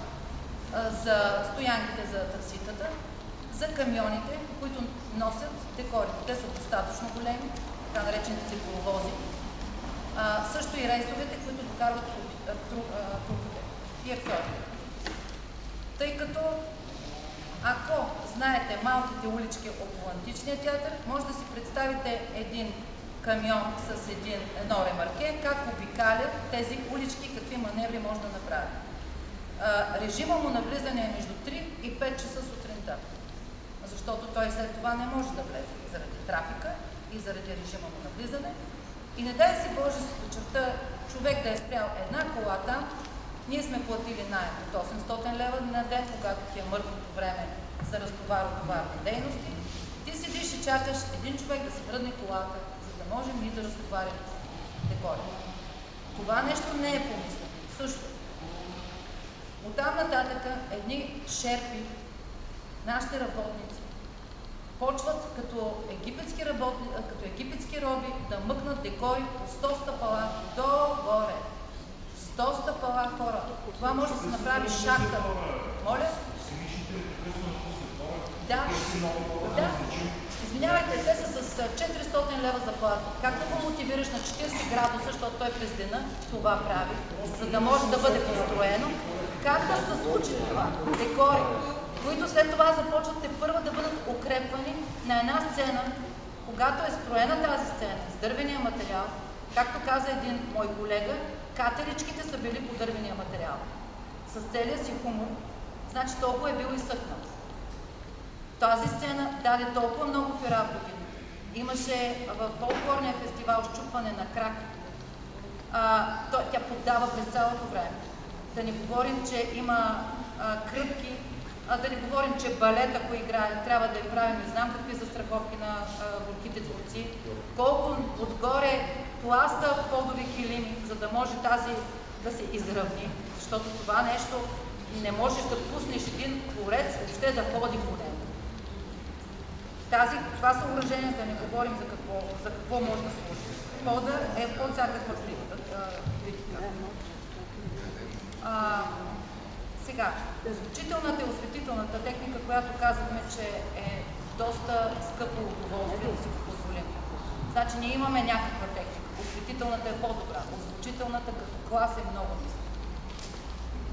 за стоянките за такситата, за камионите, които носят декорите. Те са достатъчно големи, така наречените коловози. Също и рейсовете, които докарват трупите и актьорите. Тъй като ако знаете малките улички около античния театър, може да си представите един камион с едно ремарке, как обикалят тези улички, какви маневри може да направи. Режима му на влизане е между 3 и 5 часа сутринта, защото той след това не може да влезе заради трафика и заради режима му на влизане. И не дай си Боже вечерта човек да е спрял една кола там, ние сме платили наем от 800 лева на ден, когато ти е мъртвото време за разтоварно-товарни дейности. Ти седиш и чакаш един човек да си върне колата, за да можем ние да разтоварим декорите. Това нещо не е помислено. Също. Оттам нататък едни шерпи, нашите работници, почват като египетски роби да мъкнат декори по 100 стъпала догоре. 100 стъпала, хора. Това може да се направи шахта. Моля? Да. Извинявайте, те са с 400 лева заплата. Как да го мотивираш на 40 градуса, защото той през деня това прави, за да може да бъде построено? Как да се случи това? Декори, които след това започват тепърва да бъдат укрепвани на една сцена, когато е строена тази сцена с дървения материал, както каза един мой колега, катеричките са били по дървения материал. С целия си хумор, значи толкова е бил изсъхнал. Тази сцена даде толкова много фира в годините. Имаше в фолклорния фестивал счупване на крак. Тя поддава през цялото време. Да не говорим, че има кръпки, да не говорим, че балет, ако играе, трябва да я правим, не знам какви застраховки на горките творци. Колко отгоре пласта подови килими, за да може тази да се изравни. Защото това нещо не можеш да пуснеш един творец, въобще да ходи по него. Това съоръжение, да не говорим за какво може да служи. Пода е под всякаква критика. Сега, озвучителната и осветителната техника, която казахме, че е доста скъпо удоволствие, да си го позволим. Значи ние имаме някаква техника. Осветителната е по-добра. Озвучителната като клас е много ниска.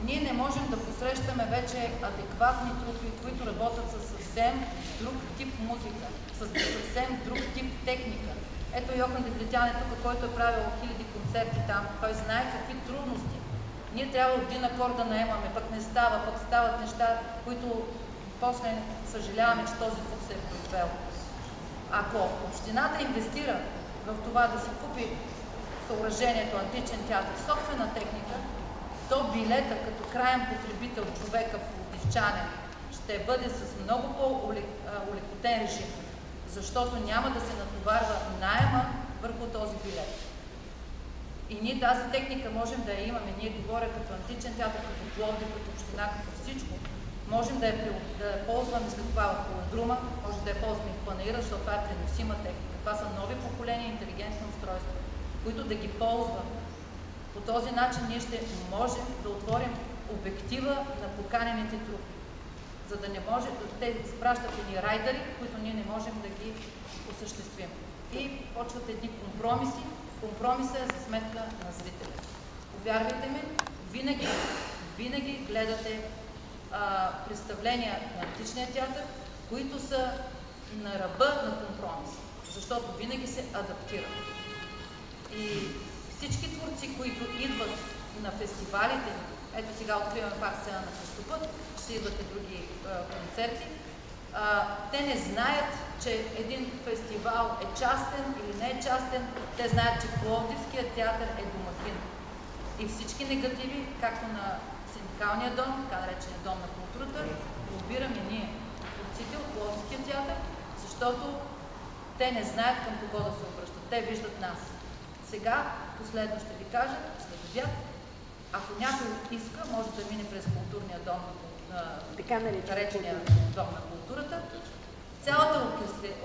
Ние не можем да посрещаме вече адекватни трупи, които работят със съвсем друг тип музика, с съвсем друг тип техника. Ето Йохан Деглетян е тук, който е правил хиляди концерти там. Той знае какви трудности. Ние трябва един акорд да наемаме, пък не става, пък стават неща, които после съжаляваме, че този звук се е произвел. Ако общината инвестира в това да си купи съоръжението Античен театър, собствена техника, то билета като краен потребител, човека пловдивчанин, ще бъде с много по-улекотен режим, защото няма да се натоварва наема върху този билет. И ние тази техника можем да я имаме. Ние говоря като Античен театър, като Пловдив, като община, като всичко. Можем да я ползваме след това в Колодрума, може да я ползваме и в Панаира, защото това е преносима техника. Това са нови поколения интелигентни устройства, които да ги ползват. По този начин ние ще можем да отворим обектива на поканените трупи, за да не може да те изпращат едни райдери, които ние не можем да ги осъществим. И почват едни компромиси. Компромисът е за сметка на зрителя. Повярвайте ми, винаги гледате представления на Античния театър, които са на ръба на компромис, защото винаги се адаптират. И всички творци, които идват на фестивалите, ето сега откриваме пак сцена на Кръстопът, ще идват и други концерти, те не знаят, че един фестивал е частен или не е частен. Те знаят, че Пловдивският театър е домакин. И всички негативи, както на Синдикалния дом, така наречения дом на културата, лобираме ние, творците от Пловдивския театър, защото те не знаят към кого да се обръщат. Те виждат нас. Сега, последно ще ви кажа, след обяд, ако някой иска, може да мине през културния дом, така наречения дом на културата. Цялата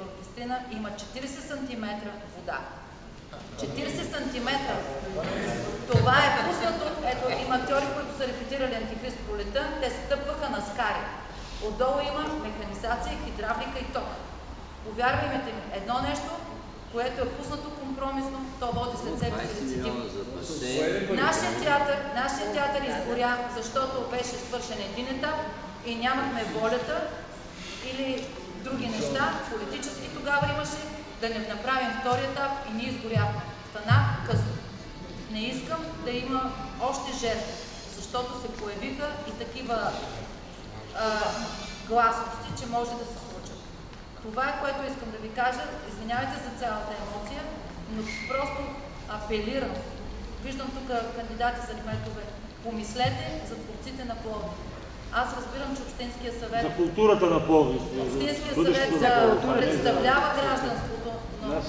оркестрина има 40 см вода. 40 см. Това е пуснато. Ето, има актьори, които са репетирали Антихрист пролета, те стъпваха на скари. Отдолу има механизация, хидравлика и ток. Повярвайте ми, едно нещо, което е пуснато компромисно, то води след себе си рецидив. Нашият театър изгоря, защото беше свършен един етап и нямахме волята или други неща, политически тогава имаше, да не направим втори етап и ние изгоряхме. Стана късно. Не искам да има още жертви, защото се появиха и такива гласности, че може да се случат. Това е, което искам да ви кажа. Извинявайте за цялата емоция, но просто апелирам. Виждам тук кандидати за кметове. Помислете за творците на Пловдив. Аз разбирам, че Общинския съвет... За културата на Пловдив. Общинския съвет представлява гражданството,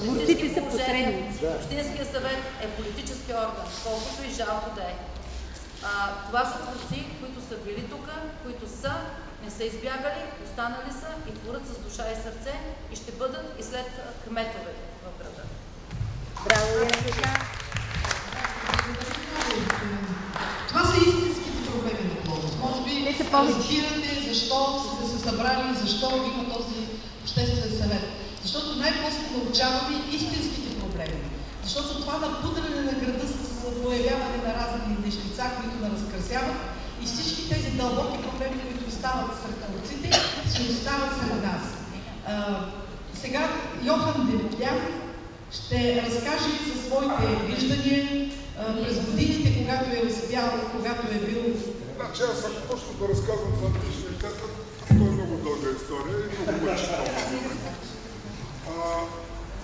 но при всички положения Общинския съвет е политически орган, колкото и жалко да е. Това са творци, които са били тук, които са, не са избягали, останали са и творят с душа и сърце и ще бъдат и след кметовете в града. Браво! Това са истинските проблеми на Пловдив. Може би разбирате защо сте се събрали, защо има този обществен съвет. Защото най-после научаваме истинските проблеми. Защото това напудране на града с появяване на разни нещица, които да разкрасяват и всички тези дълбоки проблеми, които остават сред творците, си остават сред нас. Сега Йохан Деветлян ще разкаже за своите виждания през годините, когато е успял, когато е бил... Значи аз ако почна да разказвам за античния театър, това е много дълга история и много мъчителна.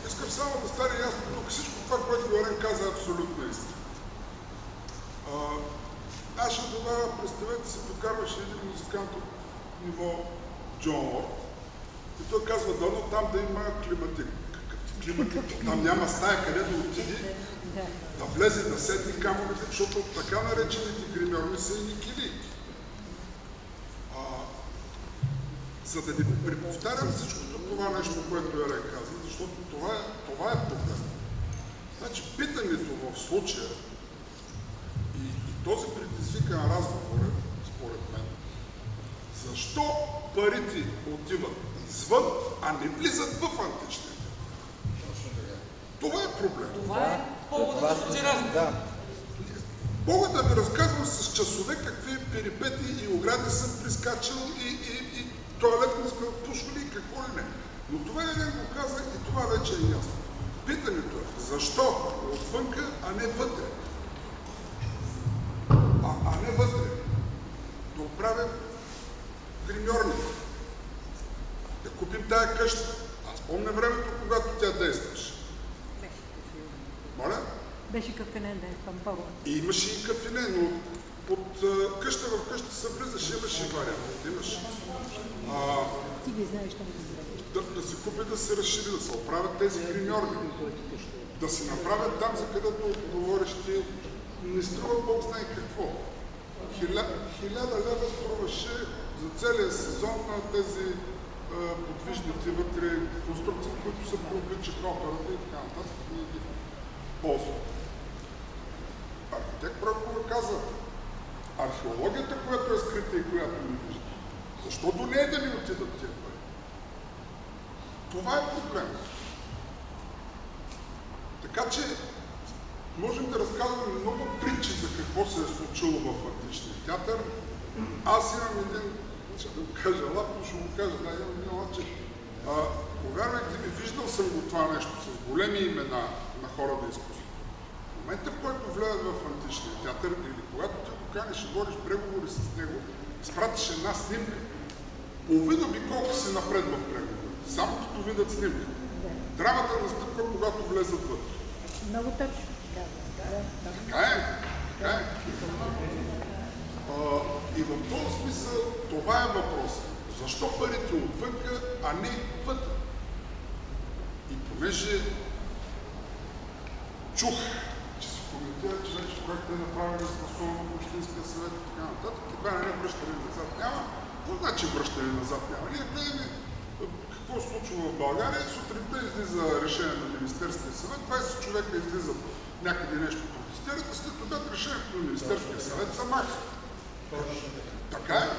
Искам само да стане ясно тук всичко това, което Лорен каза, е абсолютно истина. Наша тогава, представете се, покарваше един музикант от ниво Джон Лорд и той казва, дано там да има климатик. Климатик. Там няма стая, къде да отиди, да влезе, да седни камъните, защото така наречените гримьорни са и никили. За да не преповтарям всичкото това нещо, което Елен каза, защото това е проблем. Значи питането в случая и този предизвикан разговор е, според мен, защо парите отиват извън, а не влизат в античния театър? Това е проблем. Това е повод за този разговор. Мога да ви разказвам с часове какви перипети и огради съм прискачал и тоалетни сме отпушвали и какво ли не. Но това Елен го каза и това вече е ясно. Питането е, защо отвънка, а не вътре? А не вътре. Да оправим гримьорни. Да купим тая къща. Аз помня времето, когато тя действаше. Моля? Беше кафене, да е пампало. И имаше и кафене, но от къща в къща се влизаше, имаше вариант. Имаше. Ти ги знаеш, там Да се купи, да се разшири, да се оправят тези гримьорни. Да се направят там, за където говориш ти, не струва Бог знае какво. 1000 лева струваше за целия сезон на тези подвижните вътре конструкции, които се прообличаха операта и така нататък. Ползват. Архитект Прокова каза, археологията, която е скрита и която не вижда. Защо до нея да ни отидат тия пари? Това е проблем. Така че можем да разказваме много притчи за какво се е случило в античния театър. Аз имам един, ще да го кажа лав, но ще го кажа, да, имам един лав, че повярвайте ми, виждал съм го това нещо с големи имена на хора да изкуство. В момента, в който влязат в античния театър или когато ти го каниш и водиш преговори с него, изпратиш една снимка, половина би колко си напред в преговорите, само като видят снимка. Драмата настъпва, когато влезат вътре. много точно. Така е. Така е. И в този смисъл това е въпросът. Защо парите отвънка, а не вътре? И понеже чух, че се коментира, че вече проектът е направен за гласуване на Общинския съвет и така нататък, това не е връщане назад няма. Какво значи връщане назад няма? Ние гледаме какво се случва в България. Сутринта излиза решение на Министерския съвет, 20 човека излизат някъде нещо протестират, а след обед решението на Министерския съвет са маха. Така е.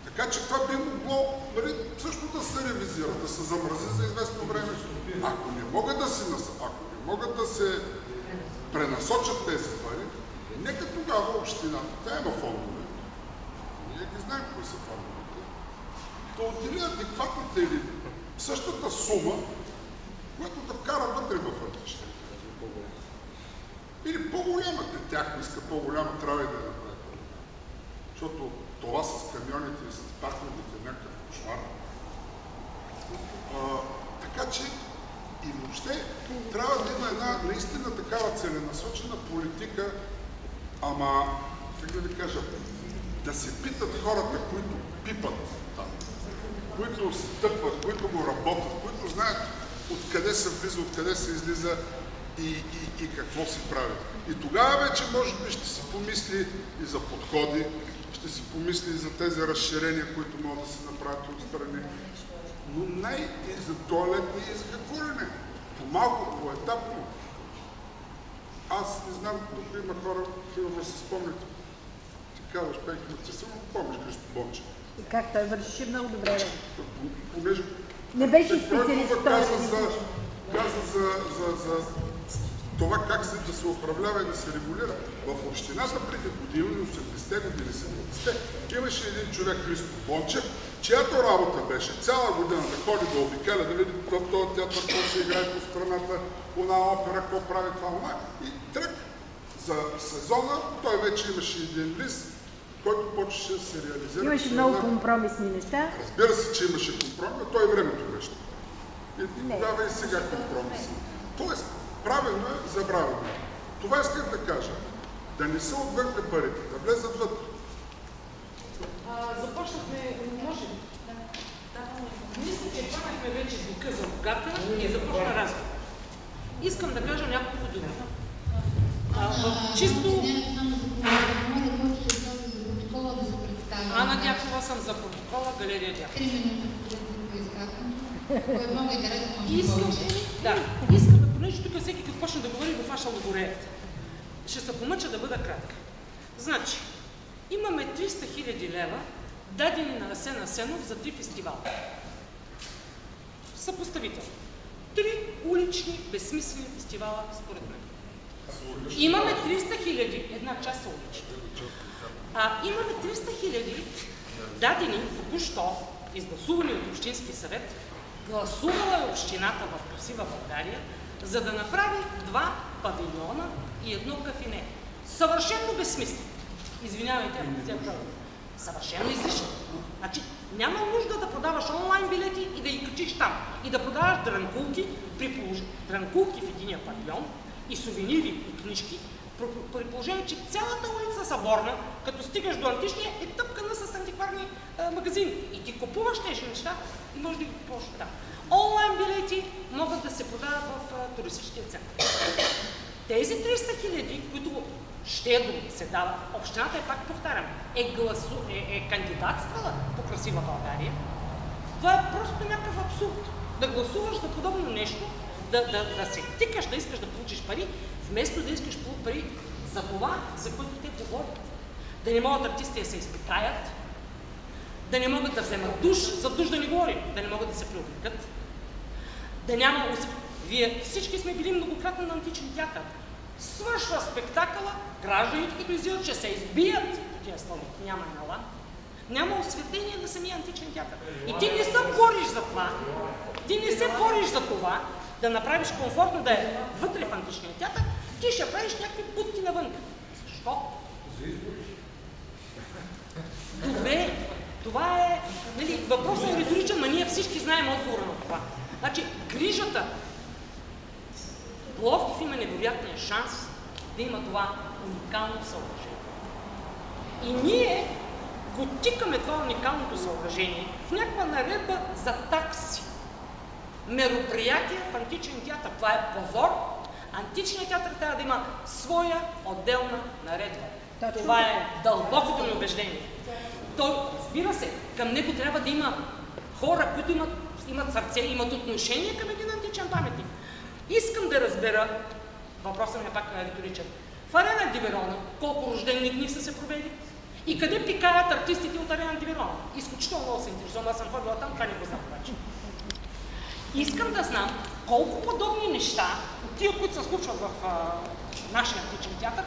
Така че това би могло също да се ревизира, да се замрази за известно време. Ако не могат да се пренасочат тези пари, нека тогава общината, тя има фондове, ние ги знаем кои са фондовете, да отдели адекватната или същата сума, която да вкара вътре в античния. Или по-голямата, тях иска по-голяма, трябва и да направи. Защото това с камионите и с паркингите е някакъв кошмар. Така че и въобще трябва да има една наистина такава целенасочена политика, ама, как да ви кажа, да се питат хората, които пипат там, които стъпват, които го работят, които знаят откъде се влиза, откъде се излиза, и какво се прави. И тогава вече може би ще се помисли и за подходи, ще се помисли и за тези разширения, които могат да се направят отстрани. Но и за туалетни, и за какво ли не. По-малко, по-етапно. Аз не знам, тук има хора, сигурно се спомняте. Ти казваш, Пенки, ти само помниш Христо Бончев. И как той върши много добре. Понеже Не беше специалист в каза за това как да се управлява и да се регулира. В общината преди години, 80-те години, 70-те, имаше един човек, Христо Бончев, чиято работа беше цяла година да ходи да обикаля, да види в този театър, какво се играе по страната, една опера, какво прави това. И тръг за сезона той вече имаше един лист, който почеше да се реализира. Имаше много компромисни неща. Разбира се, че имаше компромис, той времето беше. И тогава и сега компромиси. Тоест, правилно е, забравено е. Това исках да кажа. Да не са отвънка парите, да влезат вътре. Започнахме, може ли? Мисля, че хванахме вече звука за богата и започна разговор. Искам да кажа няколко думи. Чисто... Ана Дякова съм за протокола, Галерия Дякова. 3 минути много интересно. Искам, понеже тук всеки като почне да говори, го фашал да гореят. Ще се помъча да бъда кратка. Значи, имаме 300 000 лева, дадени на Асен Асенов за 3 фестивала. Съпоставително. 3 улични, безсмислени фестивала, според мен. Имаме 300 000, една част са улични. Имаме 300 000 дадени току-що, изгласувани от Общински съвет, гласувала е общината в Красива България, за да направи 2 павилиона и 1 кафене. Съвършено безсмислено. Извинявайте, съвършено излишно. Значи, няма нужда да продаваш онлайн билети и да ги качиш там. И да продаваш дрънкулки, дрънкулки в единия павилион и сувенири и книжки, при положение, че цялата улица Съборна, като стигаш до Античния, е тъпкана с антикварни магазини. И ти купуваш тези неща и можеш да ги купуваш там. Онлайн билети могат да се продават в туристическия център. Тези 300 000, които щедро се дават, общината пак повтарям, е кандидатствала по Красива България. Това е просто някакъв абсурд. Да гласуваш за подобно нещо, да се тикаш, да искаш да получиш пари, вместо да искаш пари за това, за което те говорят. Да не могат артисти да се изпитаят, да не могат да вземат душ, за душ да не говорим, да не могат да се преобликат, да няма... Вие всички сме били многократно на Античен театър. Свършва спектакъла, гражданите, като излизат, че се избият по тия столи. Няма нала. Няма осветление на самия Античен театър. И ти не се бориш за това. Ти не се бориш за това да направиш комфортно да е вътре в Античния театър, ти ще правиш някакви будки навън. Защо? Добре, това е... въпросът е риторичен, но ние всички знаем отговора на това. Значи, грижата. Пловдив има невероятния шанс да има това уникално съоръжение. И ние го тикаме това уникалното съоръжение в някаква наредба за такси. Мероприятие в Античен театър. Това е позор. Античният театър трябва да има своя отделна наредба. Това е дълбокото ми убеждение. То, разбира се, към него трябва да има хора, които имат сърце, имат отношение към един античен паметник. Искам да разбера, въпросът ми е пак риторичен, в Арена ди Верона колко рождени дни са се провели и къде пикаят артистите от Арена ди Верона. Изключително много се интересувам, аз съм ходила там, това не го знам обаче. Искам да знам колко подобни неща, от тия, които се случват в нашия античен театър,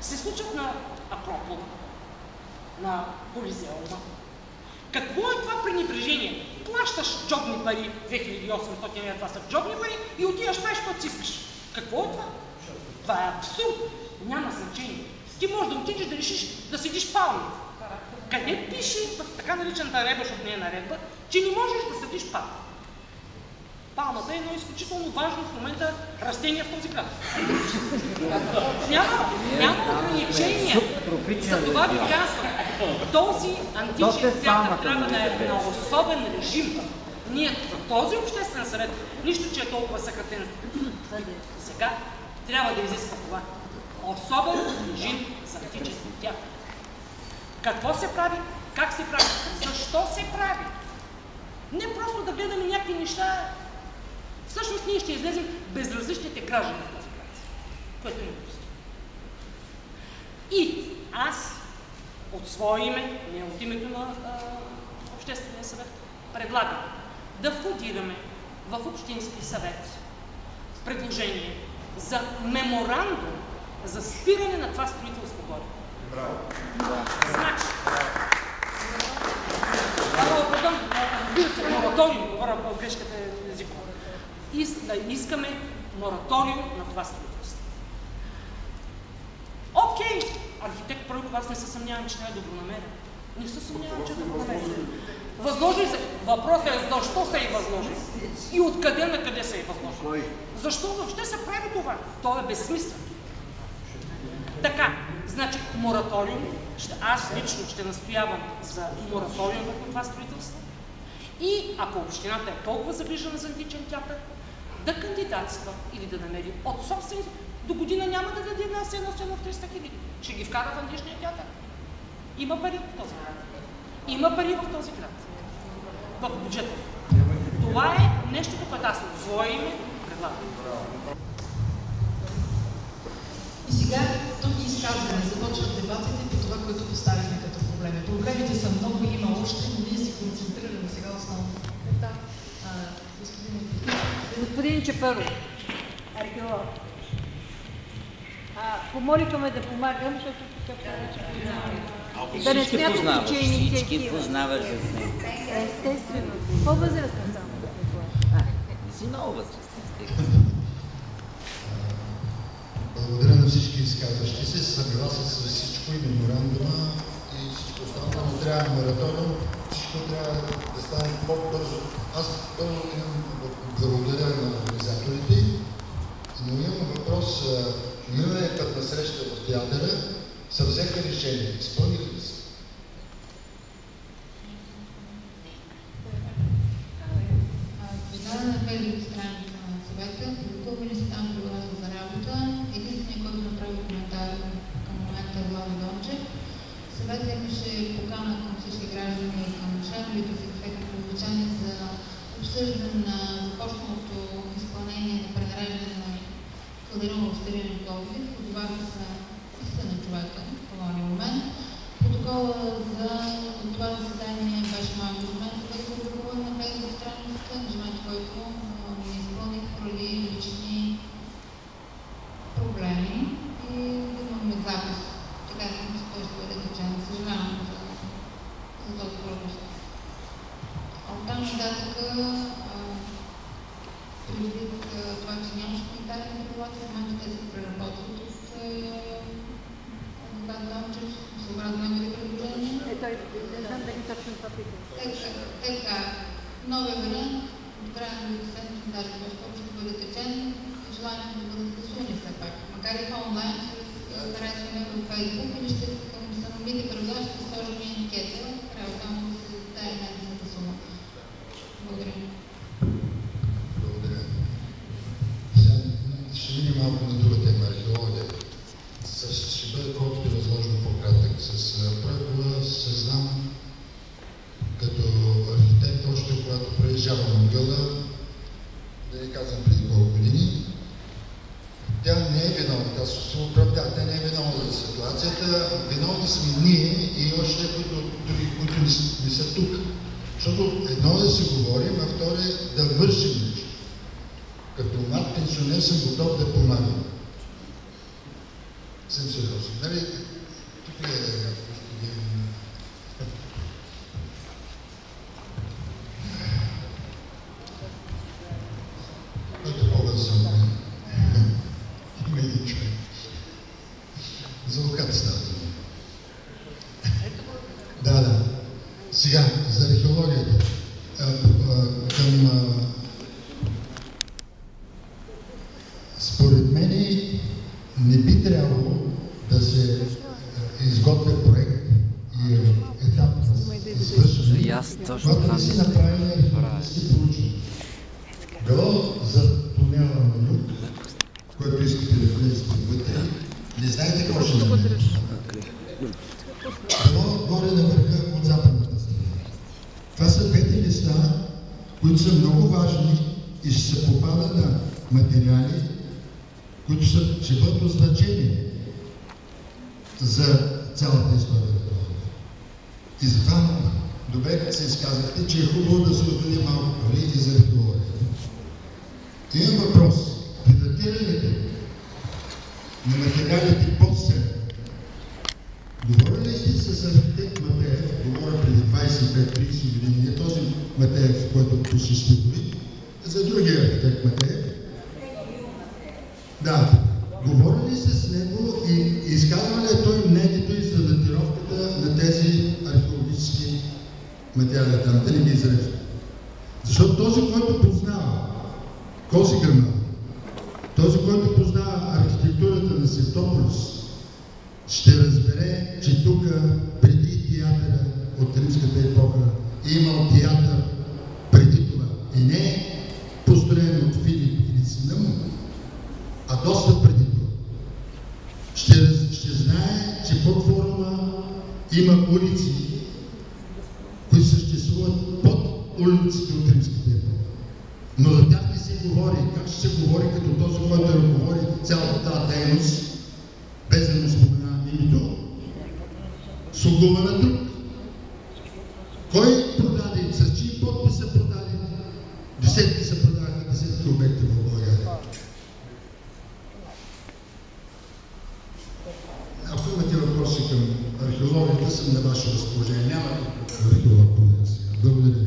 се случват на Акропол, на Колизеума. Какво е това пренебрежение? Плащаш джобни пари, 2800 лева, това са джобни пари и отиваш правиш каквото си искаш. Какво е това? Това е абсурд. Няма значение. Ти можеш да отидеш да решиш да седиш палми. Къде пише в така наречената наредба, защото не е наредба, че не можеш да седиш палми? Палмата е едно изключително важно в момента растение в този град. Няма ограничения. За това ви казвам. Този античен театър трябва да е на особен режим. Ние за този обществен съвет, нищо, че е толкова съкратен сега, трябва да изисква това. Особен режим за античен театър. Какво се прави? Как се прави? Защо се прави? Не просто да гледаме някакви неща. Всъщност ние ще излезем безразличните граждани в тази град, което е непустимо. И аз от свое име, не от името на Обществения съвет, предлагам да входираме в Общински съвет предложение за меморандум за спиране на това строителство горе. Браво! Значи, пардон, разбира се, мораториум, говоря по грешката езикова. Да искаме мораториум на това строителство. Окей, архитект Пройков, аз не се съмнявам, че това е добронамерен. Не се съмнявам, че е добронамерен. Възложи се. Въпросът е защо се е възложи и откъде на къде се е възложи. Защо въобще се прави това? То е безсмислено. Така, значи мораториум, аз лично ще настоявам за мораториум върху това строителство и ако общината е толкова загрижена за античен театър, да кандидатства или да намери от собствени. До година няма да даде една сцена в 300 000. Ще ги вкара в античния театър. Има пари в този град. Има пари в този град. В бюджета. Това е нещото, което аз от свое име предлагам. И сега други изказвания започват дебатите по това, което поставихме като проблеми. Проблемите са много, има още, но ние се концентрираме сега основно. Господин Чапаров, археолог. Помолиха ме да помагам, защото да не смятате, че е инициатива. Всички познаваш от него. Естествено. По-възрастна само. Не си много възрастен. Благодаря на всички изказващи се. Съгласен с всичко и меморандума и всичко останало. Не трябва мораториум. Всичко трябва да стане по-бързо. Аз първо благодаря на организаторите, но имам въпрос. Миналия път на среща в театъра се взеха решения. Изпълнили ли се? Подадена на фейсбук страница на съвета, публикувани са там правилата за работа. Единственият, който направи коментар към момента е Влади Дончев. Съветът имаше покана към всички граждани и към членовете си ефекта предпочитание за обсъждане на започналото изпълнение на пренареждане на складирано обстариране Пловдив. Позоваха са 300 човека в този момент. Протокола за това заседание беше малко ангажимент да бъде публикуван на фейсбук страницата, ангажимент, който не изпълних поради лични проблеми и имаме запис. Така да съм, че той ще бъде качен. Съжалявам за този пропуск. Оттам нататък, предвид това, че нямаше коментари на правилата, в момента те се преработват от адвокат Дончев, съобразно неговите предложения. Той не знам дали точно това питам. Така, новия вариант до края на седмица, даже по-скоро ще бъде качен, желанието да бъдат гласувани все пак. Макар и онлайн, чрез харесване в Фейсбук или ще към самите правила ще сложим и анкета, трябва само да се даде най-дизната сума. Благодаря. Благодаря. Сега ще видим малко на друга тема, археология. Ще бъде колкото е възможно по-кратък. С Пройкова се знам като архитект, още когато проезжава могила, да не казвам преди колко години. Тя не е виновна, тя се оправдава, тя не е виновна за ситуацията. Виновни сме ние и още други, които не са тук. Защото едно е да си говорим, а второ е да вършим нещо. Като млад пенсионер съм готов да помагам. Съм сериозен. Нали? Тук е господин... Който по-възъм има един човек. За локат става. Да. Сега, за археологията. Според мен не би трябвало да се изготвя проект и етап на извършване, когато не си направили археологически проучвания. Било за тунела на юг, който искате да важни и ще се попадат на материали, които ще бъдат от значение за цялата история на това. И затова добре се изказахте, че е хубаво да се отделя малко пари и за археологията. Имам въпрос. При датирането на материалите под себе, говорили ли сте с архитект Матеев, говоря преди 25-30 години, не този Матеев, който посещи дори, за другия архитект Матеев? Да. Говорили ли сте с него и изказва ли той мнението и за датировката на тези археологически материали там, да не ги изрежда? Защото този, който познава Коси грама, този, който познава архитектурата на Севтополис, ще разбере, че тук преди театъра от римската епоха е имал театър преди това. И не е построен от Филип или сина му, а доста преди това. Ще знае, че под форума има улици, които съществуват под улиците от римската епоха. Но за тях не се говори. Как ще се говори като този, който ръководи цялата тази дейност, без да му спомена името? Слугува на друг. Кой продаде? С чии подпис са продали? Десетки са продадаха, десетки обекти в България. Ако имате въпроси към археологията, съм на ваше разположение. Няма археолог по нея сега. Благодаря ви.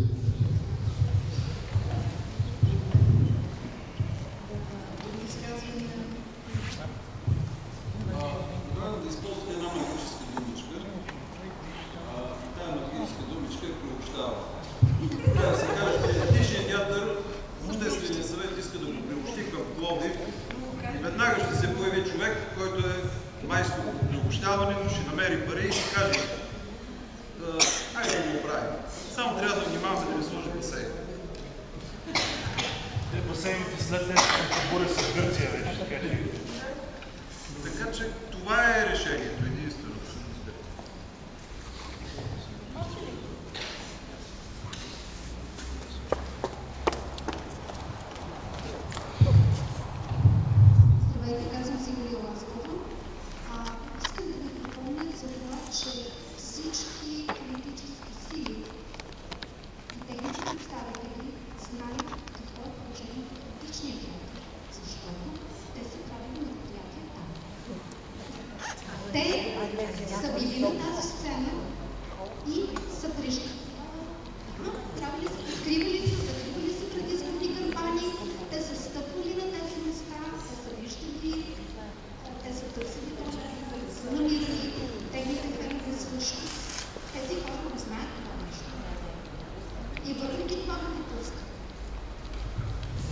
Така че това е решението единствено. Здравейте, казвам се Юлия Лазарова. Искам да ви припомня за това, че всички политически сили и техните представители знаят какво е положението в античния театър, защото те са правили мероприятия там. Те са били на тази сцена и са правили са, откривали са, закривали са предизборни кампании, те са стъпвали на тези места, те са виждали, те са търсили да са намирали техните хвенове също. Тези хора го знаят това нещо. И въпреки това го допускат.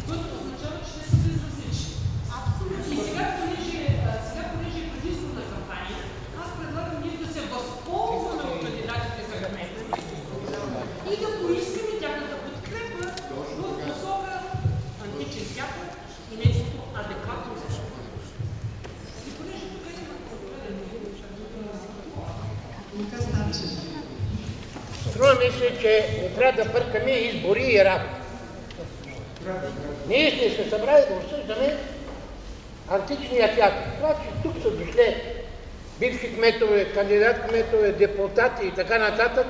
Което означава, че те са безразлични. Абсолютно. И сега, понеже е предизборна кампания, аз предлагам ние да се възползваме от кандидатите за кмета и да поискаме тяхната подкрепа в посока античен театър и нещо адекватно за живота. И понеже тук има Струва ми се, че не трябва да бъркаме избори и работа. Ние сте се събрали да обсъждаме античния театър. Това, че тук са дошли бивши кметове, кандидат кметове, депутати и така нататък,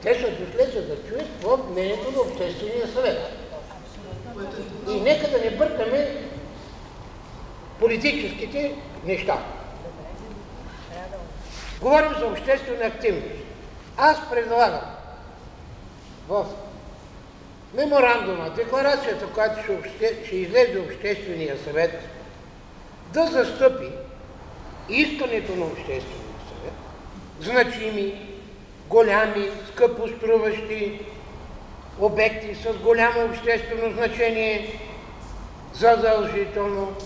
те са дошли за да чуят какво е мнението на Обществения съвет. И нека да не бъркаме политическите неща. Говорим за обществена активност. Аз предлагам в меморандума, декларацията, която ще излезе Обществения съвет, да застъпи искането на Обществения съвет, значими, голями, скъпоструващи обекти с голямо обществено значение, задължително